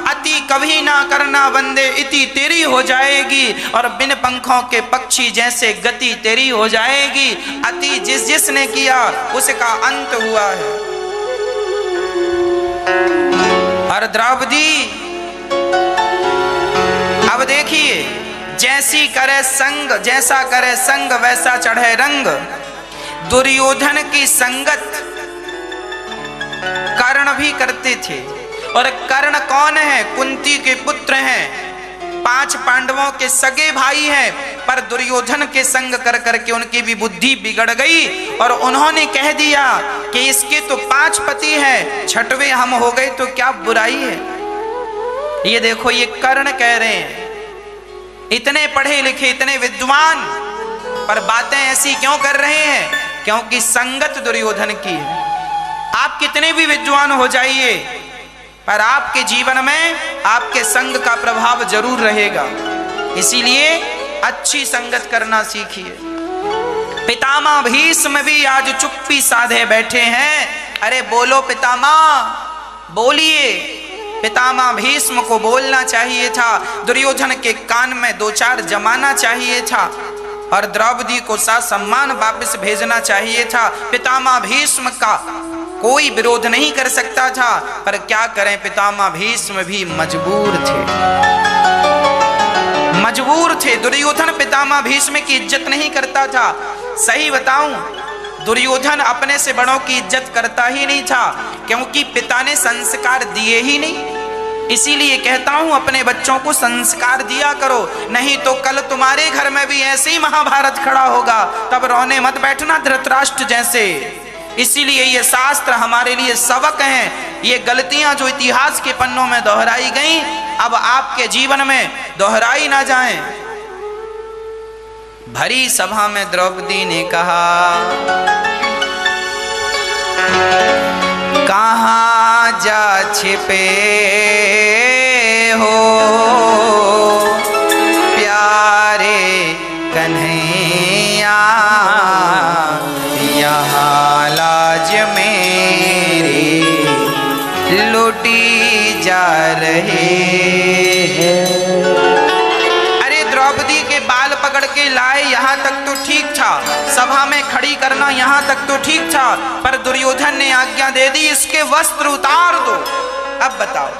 अति कभी ना करना बंदे, इति तेरी हो जाएगी, और बिन पंखों के पक्षी जैसे गति तेरी हो जाएगी। अति जिसने किया उसका अंत हुआ है। और द्रौपदी अब देखिए, जैसी करे संग, जैसा करे संग वैसा चढ़े रंग। दुर्योधन की संगत कर्ण भी करते थे, और कर्ण कौन है? कुंती के पुत्र हैं, 5 पांडवों के सगे भाई हैं, पर दुर्योधन के संग कर करके उनकी भी बुद्धि बिगड़ गई, और उन्होंने कह दिया कि इसके तो 5 पति हैं, 6वें हम हो गए तो क्या बुराई है। ये देखो, ये कर्ण कह रहे हैं, इतने पढ़े लिखे, इतने विद्वान, पर बातें ऐसी क्यों कर रहे हैं? क्योंकि संगत दुर्योधन की है। आप कितने भी विद्वान हो जाइए, पर आपके जीवन में आपके संग का प्रभाव जरूर रहेगा। इसीलिए अच्छी संगत करना सीखिए। पितामह भीष्म भी आज चुप्पी साधे बैठे हैं। अरे बोलो पितामह, बोलिए। पितामह भीष्म को बोलना चाहिए था, दुर्योधन के कान में 2-4 जमाना चाहिए था, और द्रौपदी को सम्मान वापस भेजना चाहिए था। पितामह भीष्म का कोई विरोध नहीं कर सकता था, पर क्या करें, पितामह भीष्म भी मजबूर थे, मजबूर थे। दुर्योधन पितामह भीष्म की इज्जत नहीं करता था। सही बताऊं, दुर्योधन अपने से बड़ों की इज्जत करता ही नहीं था, क्योंकि पिता ने संस्कार दिए ही नहीं। इसीलिए कहता हूं, अपने बच्चों को संस्कार दिया करो, नहीं तो कल तुम्हारे घर में भी ऐसे ही महाभारत खड़ा होगा, तब रोने मत बैठना धृतराष्ट्र जैसे। इसीलिए ये शास्त्र हमारे लिए सबक हैं। ये गलतियां जो इतिहास के पन्नों में दोहराई गई, अब आपके जीवन में दोहराई ना जाएं। भरी सभा में द्रौपदी ने कहा, कहाँ जा छिपे हो प्यारे कन्हैया, यहाँ लाज मेरी लुटी जा रही है। अरे द्रौपदी के बाल पकड़ के लाए, यहाँ तक तो ठीक था, सभा में खड़ी करना यहाँ तक तो ठीक था, पर दुर्योधन ने आज्ञा दे दी, इसके वस्त्र उतार दो। अब बताओ,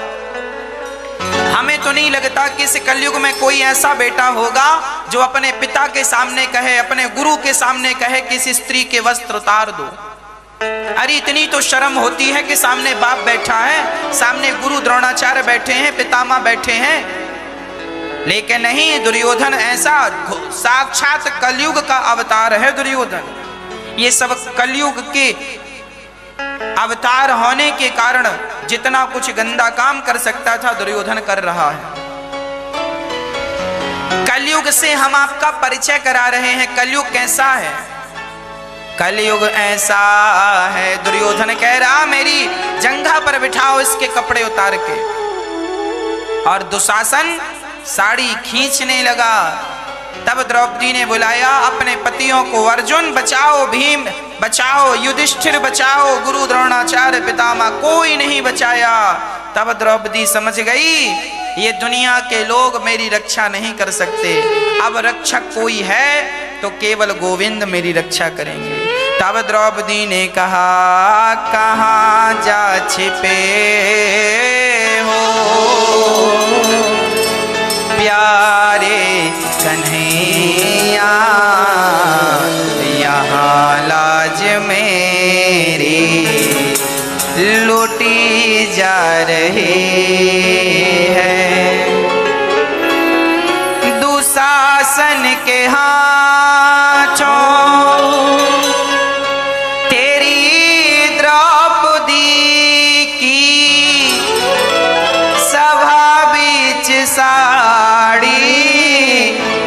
हमें तो नहीं लगता कि इस कलयुग में कोई ऐसा बेटा होगा जो अपने पिता के सामने कहे, अपने गुरु के सामने कहे कि इस स्त्री के वस्त्र उतार दो। अरे इतनी तो शर्म होती है कि सामने बाप बैठा है, सामने गुरु द्रोणाचार्य बैठे हैं, पितामह बैठे हैं, लेकिन नहीं, दुर्योधन ऐसा साक्षात कलयुग का अवतार है दुर्योधन। ये सब कलयुग के अवतार होने के कारण जितना कुछ गंदा काम कर सकता था दुर्योधन कर रहा है। कलयुग से हम आपका परिचय करा रहे हैं। कलयुग कैसा है? कलयुग ऐसा है, दुर्योधन कह रहा, मेरी जंघा पर बिठाओ इसके कपड़े उतार के, और दुशासन साड़ी खींचने लगा। तब द्रौपदी ने बुलाया अपने पतियों को, अर्जुन बचाओ, भीम बचाओ, युधिष्ठिर बचाओ, गुरु द्रोणाचार्य पितामह, कोई नहीं बचाया। तब द्रौपदी समझ गई, ये दुनिया के लोग मेरी रक्षा नहीं कर सकते, अब रक्षक कोई है तो केवल गोविंद मेरी रक्षा करेंगे। तब द्रौपदी ने कहा, कहाँ जा छिपे हो प्यारे कन्हैया, यहाँ लाज मेरी लुटी जा रही है। दुशासन के हाथों तेरी द्रौपदी की सभा बीच साड़ी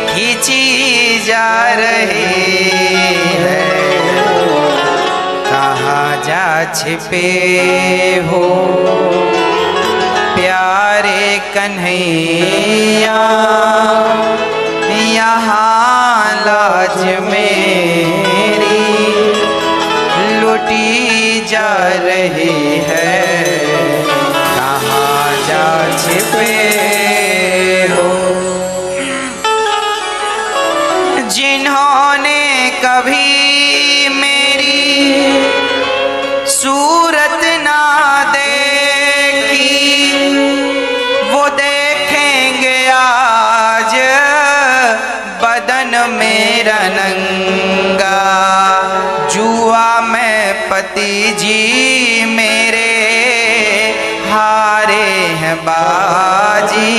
खींची जा रही है। कहाँ जा छिपे हो प्यारे कन्हैया, यहाँ लाज मेरी छिपे हो। जिन्होंने कभी मेरी सूरत ना देखी वो देखेंगे आज बदन मेरा नंगा। जुआ में पति जी मेरे हारे हैं बाजी।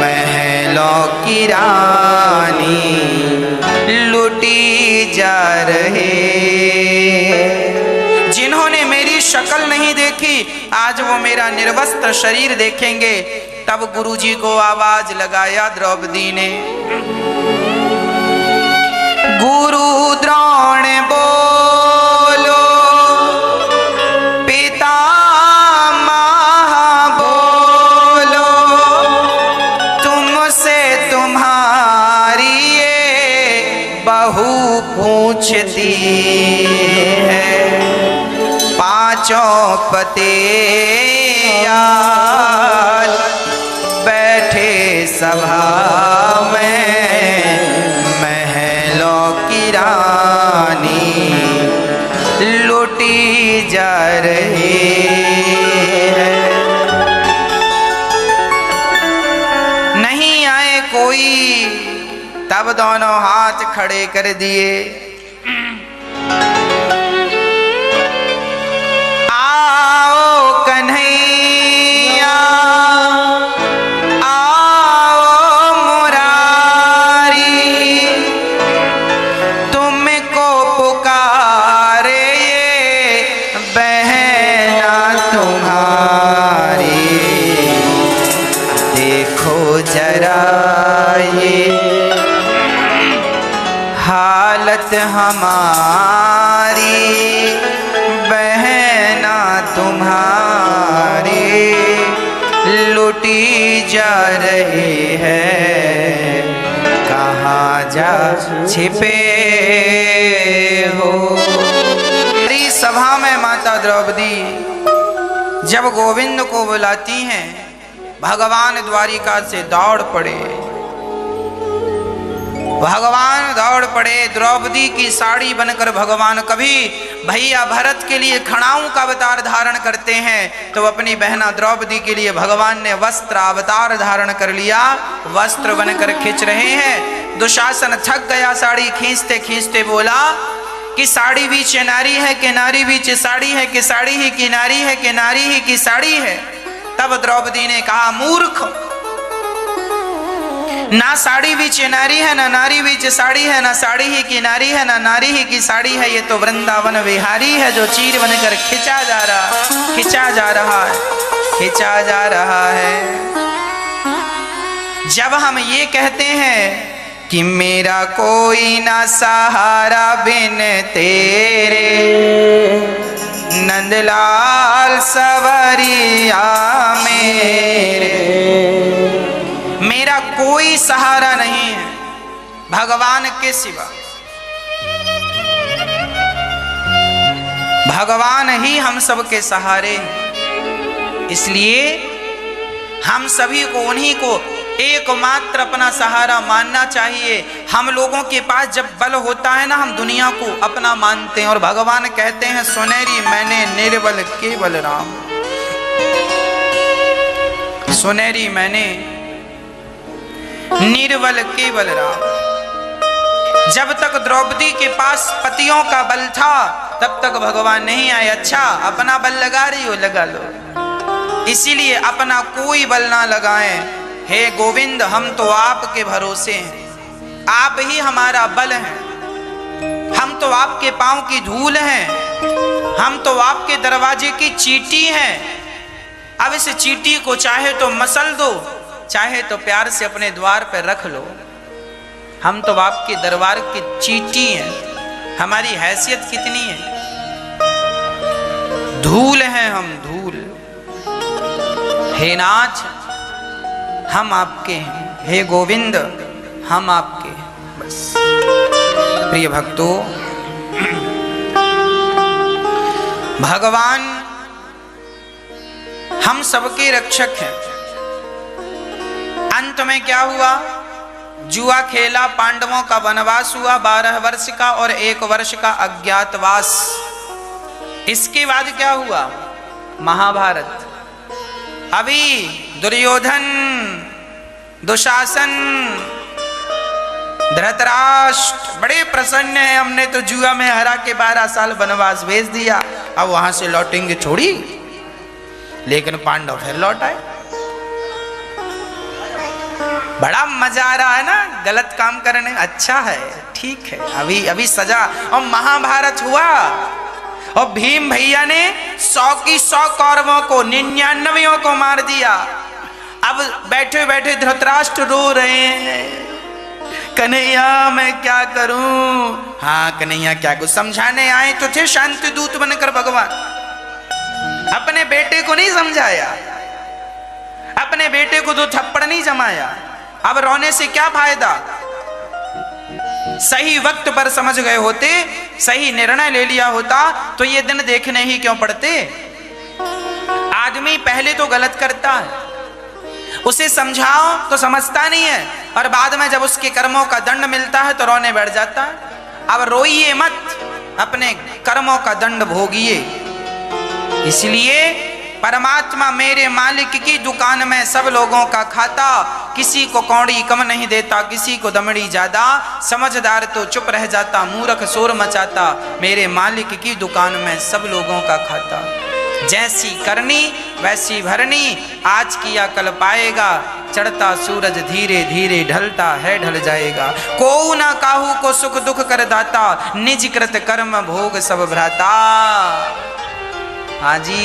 महलों की रानी लुटी जा रही। जिन्होंने मेरी शक्ल नहीं देखी आज वो मेरा निर्वस्त्र शरीर देखेंगे। तब गुरुजी को आवाज लगाया द्रौपदी ने, गुरु द्रोण बोलो पितामह बोलो तुमसे तुम्हारी ये बहू पूछती है। पांचों पते बैठे सभा में महलों की रानी लुटी जा रही है। नहीं आए कोई तब दोनों हाथ खड़े कर दिए। आओ कन्हैया आओ मुरारी तुमको पुकारे ये बहना तुम्हारी। देखो जरा ये हालत हमारी बहना तुम्हारी लुटी जा रही है। कहाँ जा छिपे हो। मेरी सभा में माता द्रौपदी जब गोविंद को बुलाती हैं भगवान द्वारिका से दौड़ पड़े। भगवान दौड़ पड़े। द्रौपदी की साड़ी बनकर भगवान कभी भैया भरत के लिए खड़ाऊ का अवतार धारण करते हैं तो अपनी बहना द्रौपदी के लिए भगवान ने वस्त्र अवतार धारण कर लिया। वस्त्र बनकर खींच रहे हैं। दुशासन थक गया। साड़ी खींचते खींचते बोला कि साड़ी बीच नारी है कि नारी बीच साड़ी है कि साड़ी ही की नारी है कि नारी ही की साड़ी है। तब द्रौपदी ने कहा, मूर्ख, ना साड़ी बीच नारी है ना नारी बीच साड़ी है, ना साड़ी ही की नारी है ना नारी ही की साड़ी है। ये तो वृंदावन विहारी है जो चीर बनकर खिंचा जा रहा खिंचा जा रहा है खिंचा जा रहा है। जब हम ये कहते हैं कि मेरा कोई ना सहारा बिन तेरे नंदलाल सवरिया मेरे, मेरा कोई सहारा नहीं है भगवान के सिवा। भगवान ही हम सब के सहारे हैं। इसलिए हम सभी को उन्हीं को एकमात्र अपना सहारा मानना चाहिए। हम लोगों के पास जब बल होता है ना, हम दुनिया को अपना मानते हैं। और भगवान कहते हैं, सुनेरी मैंने निर्बल केवल राम, सुनेरी मैंने निर्बल केवल राम। जब तक द्रौपदी के पास पतियों का बल था तब तक भगवान नहीं आए। अच्छा, अपना बल लगा रही हो, लगा लो। इसीलिए अपना कोई बल ना लगाएं। हे गोविंद, हम तो आपके भरोसे हैं, आप ही हमारा बल हैं। हम तो आपके पांव की धूल हैं, हम तो आपके दरवाजे की चींटी हैं। अब इस चींटी को चाहे तो मसल दो, चाहे तो प्यार से अपने द्वार पर रख लो। हम तो आपके दरबार की चींटी हैं। हमारी हैसियत कितनी है, धूल हैं हम, धूल। हे नाथ, हम आपके हैं। हे गोविंद, हम आपके हैं। बस प्रिय भक्तों, भगवान हम सबके रक्षक हैं। अंत में क्या हुआ? जुआ खेला, पांडवों का वनवास हुआ 12 वर्ष का और 1 वर्ष का अज्ञातवास। इसके बाद क्या हुआ? महाभारत। अभी दुर्योधन, दुशासन, धृतराष्ट्र बड़े प्रसन्न हैं, हमने तो जुआ में हरा के 12 साल वनवास भेज दिया, अब वहां से लौटेंगे थोड़ी। लेकिन पांडव फिर लौट आए। बड़ा मजा आ रहा है ना गलत काम करने। अच्छा है, ठीक है, अभी सजा। और महाभारत हुआ और भीम भैया ने 100 की 100 कौरवों को, 99 को मार दिया। अब बैठे बैठे धृतराष्ट्र रो रहे हैं, कन्हैया मैं क्या करूं? हाँ कन्हैया क्या करूं? समझाने आए तो थे शांति दूत बनकर भगवान, अपने बेटे को नहीं समझाया, अपने बेटे को 2 थप्पड़ नहीं जमाया। अब रोने से क्या फायदा? सही वक्त पर समझ गए होते, सही निर्णय ले लिया होता तो ये दिन देखने ही क्यों पड़ते? आदमी पहले तो गलत करता है, उसे समझाओ तो समझता नहीं है, और बाद में जब उसके कर्मों का दंड मिलता है तो रोने बैठ जाता है। अब रोइए मत, अपने कर्मों का दंड भोगिए। इसलिए परमात्मा मेरे मालिक की दुकान में सब लोगों का खाता, किसी को कौड़ी कम नहीं देता, किसी को दमड़ी ज्यादा। समझदार तो चुप रह जाता, मूर्ख शोर मचाता। मेरे मालिक की दुकान में सब लोगों का खाता। जैसी करनी वैसी भरनी, आज किया कल पाएगा। चढ़ता सूरज धीरे धीरे ढलता है ढल जाएगा। को ना काहू को सुख दुख कर दाता, निज कृत कर्म भोग सब भ्राता। हाँ जी,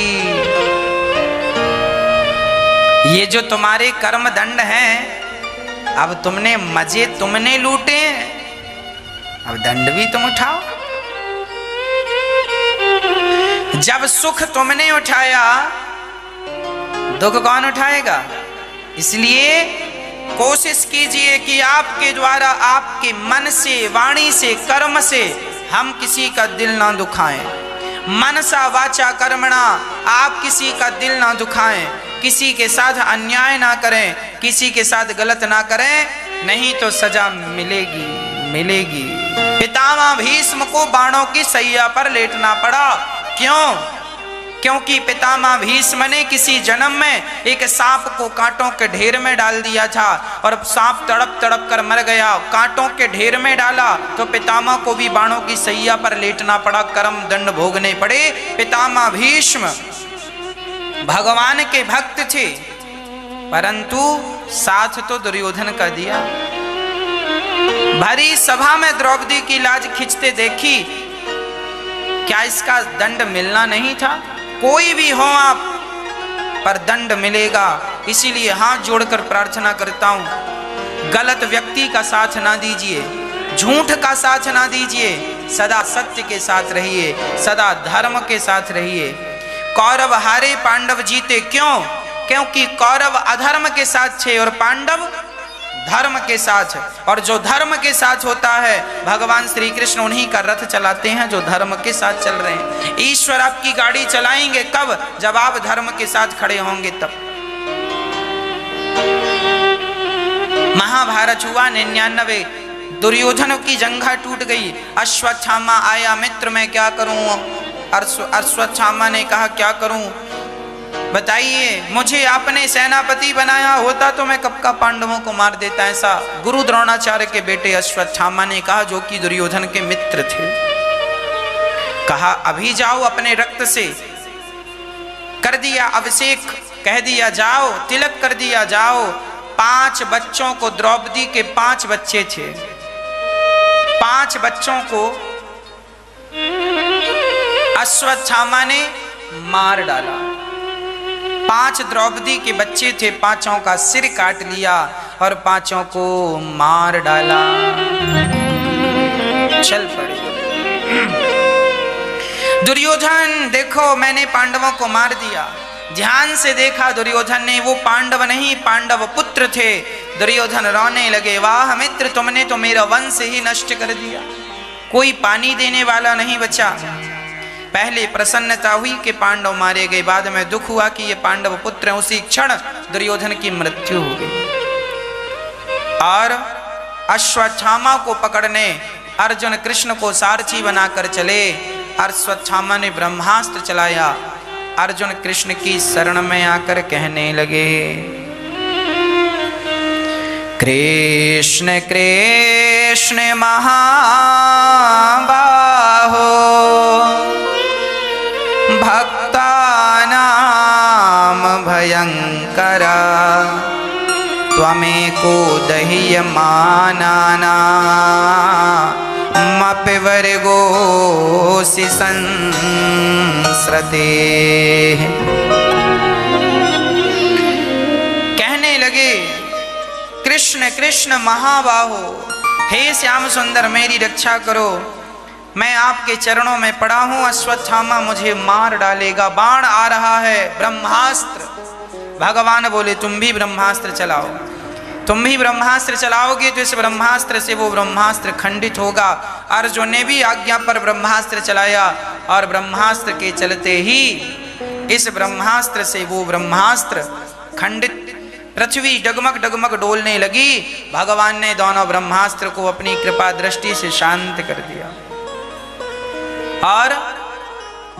ये जो तुम्हारे कर्म दंड हैं, अब तुमने मजे तुमने लूटे, अब दंड भी तुम उठाओ। जब सुख तुमने उठाया, दुख कौन उठाएगा? इसलिए कोशिश कीजिए कि आपके द्वारा, आपके मन से, वाणी से, कर्म से हम किसी का दिल ना दुखाएं। मनसा वाचा कर्मणा, आप किसी का दिल ना दुखाएं, किसी के साथ अन्याय ना करें, किसी के साथ गलत ना करें, नहीं तो सजा मिलेगी मिलेगी। पितामह भीष्म को बाणों की सैया पर लेटना पड़ा। क्यों? क्योंकि पितामह भीष्म ने किसी जन्म में एक सांप को कांटों के ढेर में डाल दिया था, और सांप तड़प तड़प कर मर गया। कांटों के ढेर में डाला तो पितामह को भी बाणों की सैया पर लेटना पड़ा, कर्म दंड भोगने पड़े। पितामह भीष्म भगवान के भक्त थे, परंतु साथ तो दुर्योधन का दिया। भरी सभा में द्रौपदी की लाज खींचते देखी, क्या इसका दंड मिलना नहीं था? कोई भी हो आप, पर दंड मिलेगा। इसीलिए हाथ जोड़कर प्रार्थना करता हूं, गलत व्यक्ति का साथ ना दीजिए, झूठ का साथ ना दीजिए, सदा सत्य के साथ रहिए, सदा धर्म के साथ रहिए। कौरव हारे, पांडव जीते। क्यों? क्योंकि कौरव अधर्म के साथ थे और पांडव धर्म के साथ। और जो धर्म के साथ होता है, भगवान श्री कृष्ण उन्हीं का रथ चलाते हैं जो धर्म के साथ चल रहे हैं। ईश्वर आपकी गाड़ी चलाएंगे कब? जब आप धर्म के साथ खड़े होंगे तब। महाभारत हुआ 99, दुर्योधन की जंघा टूट गई। अश्वत्थामा आया, मित्र मैं क्या करूं? अश्वत्थामा ने कहा क्या करूं बताइए, मुझे आपने सेनापति बनाया होता तो मैं कब का पांडवों को मार देता। ऐसा गुरु द्रोणाचार्य के बेटे अश्वत्थामा ने कहा, जो कि दुर्योधन के मित्र थे। कहा अभी जाओ, अपने रक्त से कर दिया अभिषेक, कह दिया जाओ, तिलक कर दिया जाओ। 5 बच्चों को, द्रौपदी के 5 बच्चे थे, 5 बच्चों को अश्वत्थामा ने मार डाला। 5 द्रौपदी के बच्चे थे, 5 का सिर काट लिया और 5 को मार डाला। चल पड़े। दुर्योधन देखो, मैंने पांडवों को मार दिया। ध्यान से देखा दुर्योधन ने, वो पांडव नहीं, पांडव पुत्र थे। दुर्योधन रोने लगे, वाह मित्र, तुमने तो मेरा वंश ही नष्ट कर दिया, कोई पानी देने वाला नहीं बचा। पहले प्रसन्नता हुई कि पांडव मारे गए, बाद में दुख हुआ कि ये पांडव पुत्र हैं। उसी क्षण दुर्योधन की मृत्यु हो गई। और अश्वत्थामा को पकड़ने अर्जुन कृष्ण को सारथी बनाकर चले। अश्वत्थामा ने ब्रह्मास्त्र चलाया। अर्जुन कृष्ण की शरण में आकर कहने लगे, कृष्ण कृष्ण महाबाहो भक्तानां भयंकरा त्वमेको दह्यमानानामपि वर्गोऽसि संस्रते। कहने लगे, कृष्ण कृष्ण महाबाहो, हे श्याम सुंदर मेरी रक्षा करो, मैं आपके चरणों में पड़ा हूं। अश्वत्थामा मुझे मार डालेगा, बाण आ रहा है, ब्रह्मास्त्र। भगवान बोले, तुम भी ब्रह्मास्त्र चलाओ। तुम भी ब्रह्मास्त्र चलाओगे तो इस ब्रह्मास्त्र से वो ब्रह्मास्त्र खंडित होगा। अर्जुन ने भी आज्ञा पर ब्रह्मास्त्र चलाया और ब्रह्मास्त्र के चलते ही इस ब्रह्मास्त्र से वो ब्रह्मास्त्र खंडित, पृथ्वी डगमग डगमग डोलने लगी। भगवान ने दोनों ब्रह्मास्त्र को अपनी कृपा दृष्टि से शांत कर दिया और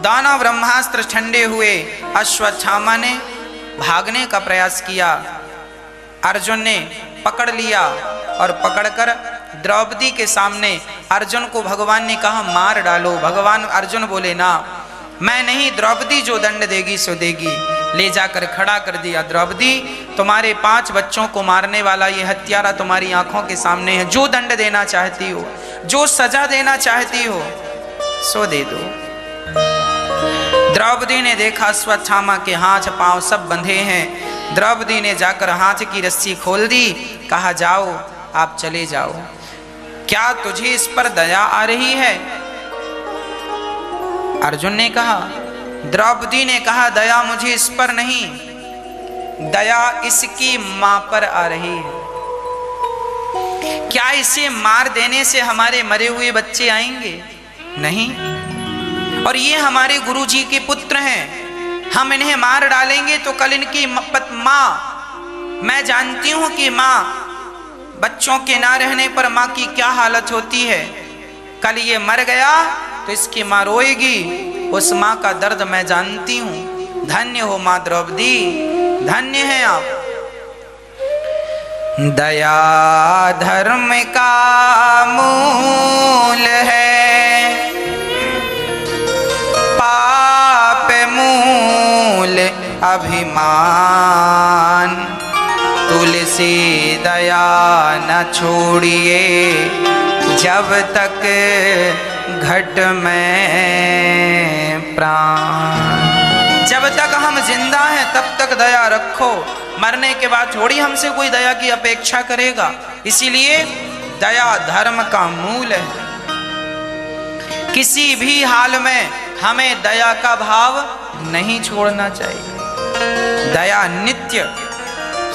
दोनों ब्रह्मास्त्र ठंडे हुए। अश्वत्थामा ने भागने का प्रयास किया। अर्जुन ने पकड़ लिया और पकड़कर द्रौपदी के सामने अर्जुन को भगवान ने कहा, मार डालो। भगवान अर्जुन बोले, ना, मैं नहीं, द्रौपदी जो दंड देगी सो देगी। ले जाकर खड़ा कर दिया। द्रौपदी, तुम्हारे 5 बच्चों को मारने वाला ये हत्यारा तुम्हारी आंखों के सामने है। जो दंड देना चाहती हो, जो सजा देना चाहती हो, सो दे दो। द्रौपदी ने देखा अश्वत्थामा के हाथ पांव सब बंधे हैं। द्रौपदी ने जाकर हाथ की रस्सी खोल दी। कहा, जाओ, आप चले जाओ। क्या तुझे इस पर दया आ रही है? अर्जुन ने कहा। द्रौपदी ने कहा, दया मुझे इस पर नहीं, दया इसकी मां पर आ रही है। क्या इसे मार देने से हमारे मरे हुए बच्चे आएंगे? नहीं। और ये हमारे गुरुजी के पुत्र हैं, हम इन्हें मार डालेंगे तो कल इनकी माँ, मैं जानती हूं कि माँ, बच्चों के ना रहने पर माँ की क्या हालत होती है। कल ये मर गया तो इसकी माँ रोएगी। उस माँ का दर्द मैं जानती हूं। धन्य हो माँ द्रौपदी, धन्य हैं आप। दया धर्म का मूल है, पाप मूल अभिमान। तुलसी दया न छोड़िए जब तक घट में प्राण। जब तक हम जिंदा हैं तब तक दया रखो, मरने के बाद थोड़ी हमसे कोई दया की अपेक्षा करेगा। इसीलिए दया धर्म का मूल है। किसी भी हाल में हमें दया का भाव नहीं छोड़ना चाहिए। दया नित्य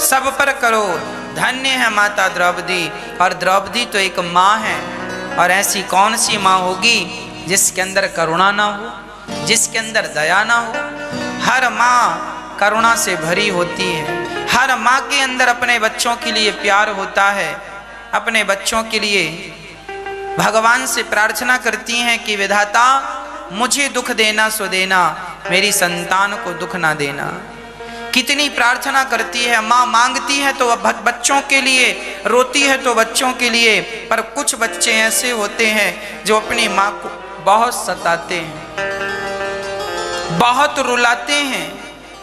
सब पर करो। धन्य है माता द्रौपदी। और द्रौपदी तो एक माँ है, और ऐसी कौन सी माँ होगी जिसके अंदर करुणा ना हो, जिसके अंदर दया ना हो। हर माँ करुणा से भरी होती है। हर माँ के अंदर अपने बच्चों के लिए प्यार होता है। अपने बच्चों के लिए भगवान से प्रार्थना करती हैं कि विधाता मुझे दुख देना सो देना, मेरी संतान को दुख ना देना। कितनी प्रार्थना करती है माँ, मांगती है तो बच्चों के लिए, रोती है तो बच्चों के लिए। पर कुछ बच्चे ऐसे होते हैं जो अपनी माँ को बहुत सताते हैं, बहुत रुलाते हैं।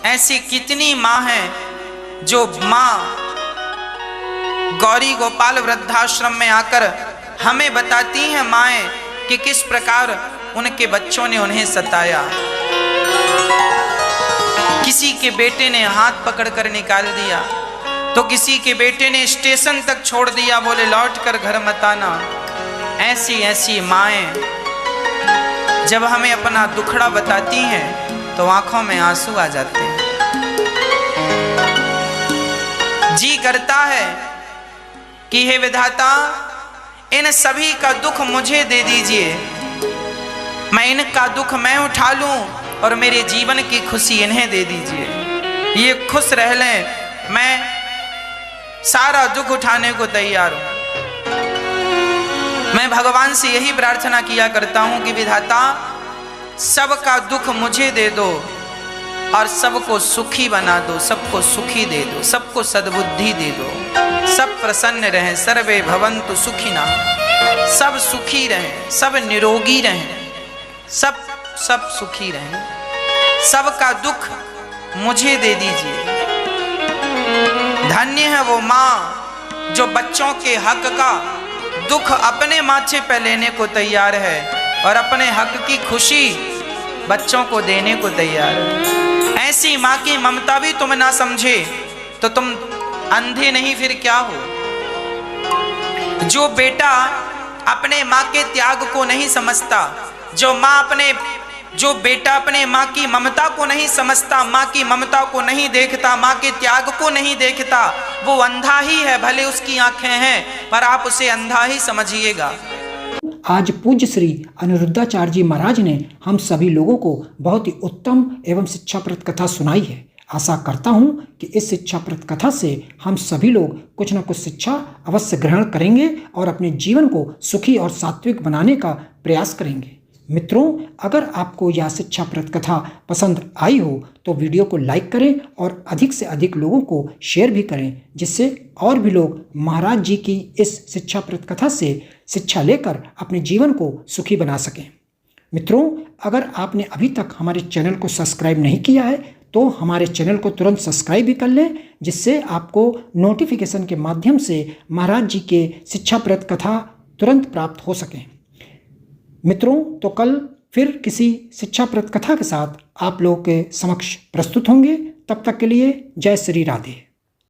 ऐसी कितनी माँ हैं जो माँ गौरी गोपाल वृद्धाश्रम में आकर हमें बताती हैं माएँ कि किस प्रकार उनके बच्चों ने उन्हें सताया। किसी के बेटे ने हाथ पकड़कर निकाल दिया तो किसी के बेटे ने स्टेशन तक छोड़ दिया, बोले लौट कर घर मत आना। ऐसी ऐसी माएँ जब हमें अपना दुखड़ा बताती हैं तो आंखों में आंसू आ जाते हैं। जी करता है कि हे विधाता इन सभी का दुख मुझे दे दीजिए, मैं इनका दुख मैं उठा लूं और मेरे जीवन की खुशी इन्हें दे दीजिए, ये खुश रह लें, मैं सारा दुख उठाने को तैयार हूं। मैं भगवान से यही प्रार्थना किया करता हूं कि विधाता सबका दुख मुझे दे दो और सबको सुखी बना दो, सबको सुखी दे दो, सबको सद्बुद्धि दे दो, सब प्रसन्न रहें, सर्वे भवन्तु सुखिनः, सब सुखी रहें, सब निरोगी रहें, सब सुखी रहें, सबका दुख मुझे दे दीजिए। धन्य है वो माँ जो बच्चों के हक का दुख अपने माथे पर लेने को तैयार है और अपने हक की खुशी बच्चों को देने को तैयार है। ऐसी माँ की ममता भी तुम ना समझे तो तुम अंधे नहीं फिर क्या हो। जो बेटा अपने माँ के त्याग को नहीं समझता, जो बेटा अपने माँ की ममता को नहीं समझता, माँ की ममता को नहीं देखता, माँ के त्याग को नहीं देखता, वो अंधा ही है। भले उसकी आंखें हैं पर आप उसे अंधा ही समझिएगा। आज पूज्य श्री अनिरुद्धाचार्य जी महाराज ने हम सभी लोगों को बहुत ही उत्तम एवं शिक्षाप्रद कथा सुनाई है। आशा करता हूं कि इस शिक्षाप्रद कथा से हम सभी लोग कुछ न कुछ शिक्षा अवश्य ग्रहण करेंगे और अपने जीवन को सुखी और सात्विक बनाने का प्रयास करेंगे। मित्रों, अगर आपको यह शिक्षाप्रद कथा पसंद आई हो तो वीडियो को लाइक करें और अधिक से अधिक लोगों को शेयर भी करें, जिससे और भी लोग महाराज जी की इस शिक्षाप्रद कथा से शिक्षा लेकर अपने जीवन को सुखी बना सकें। मित्रों, अगर आपने अभी तक हमारे चैनल को सब्सक्राइब नहीं किया है तो हमारे चैनल को तुरंत सब्सक्राइब भी कर लें, जिससे आपको नोटिफिकेशन के माध्यम से महाराज जी के शिक्षाप्रद कथा तुरंत प्राप्त हो सकें। मित्रों, तो कल फिर किसी शिक्षाप्रद कथा के साथ आप लोगों के समक्ष प्रस्तुत होंगे। तब तक के लिए जय श्री राधे।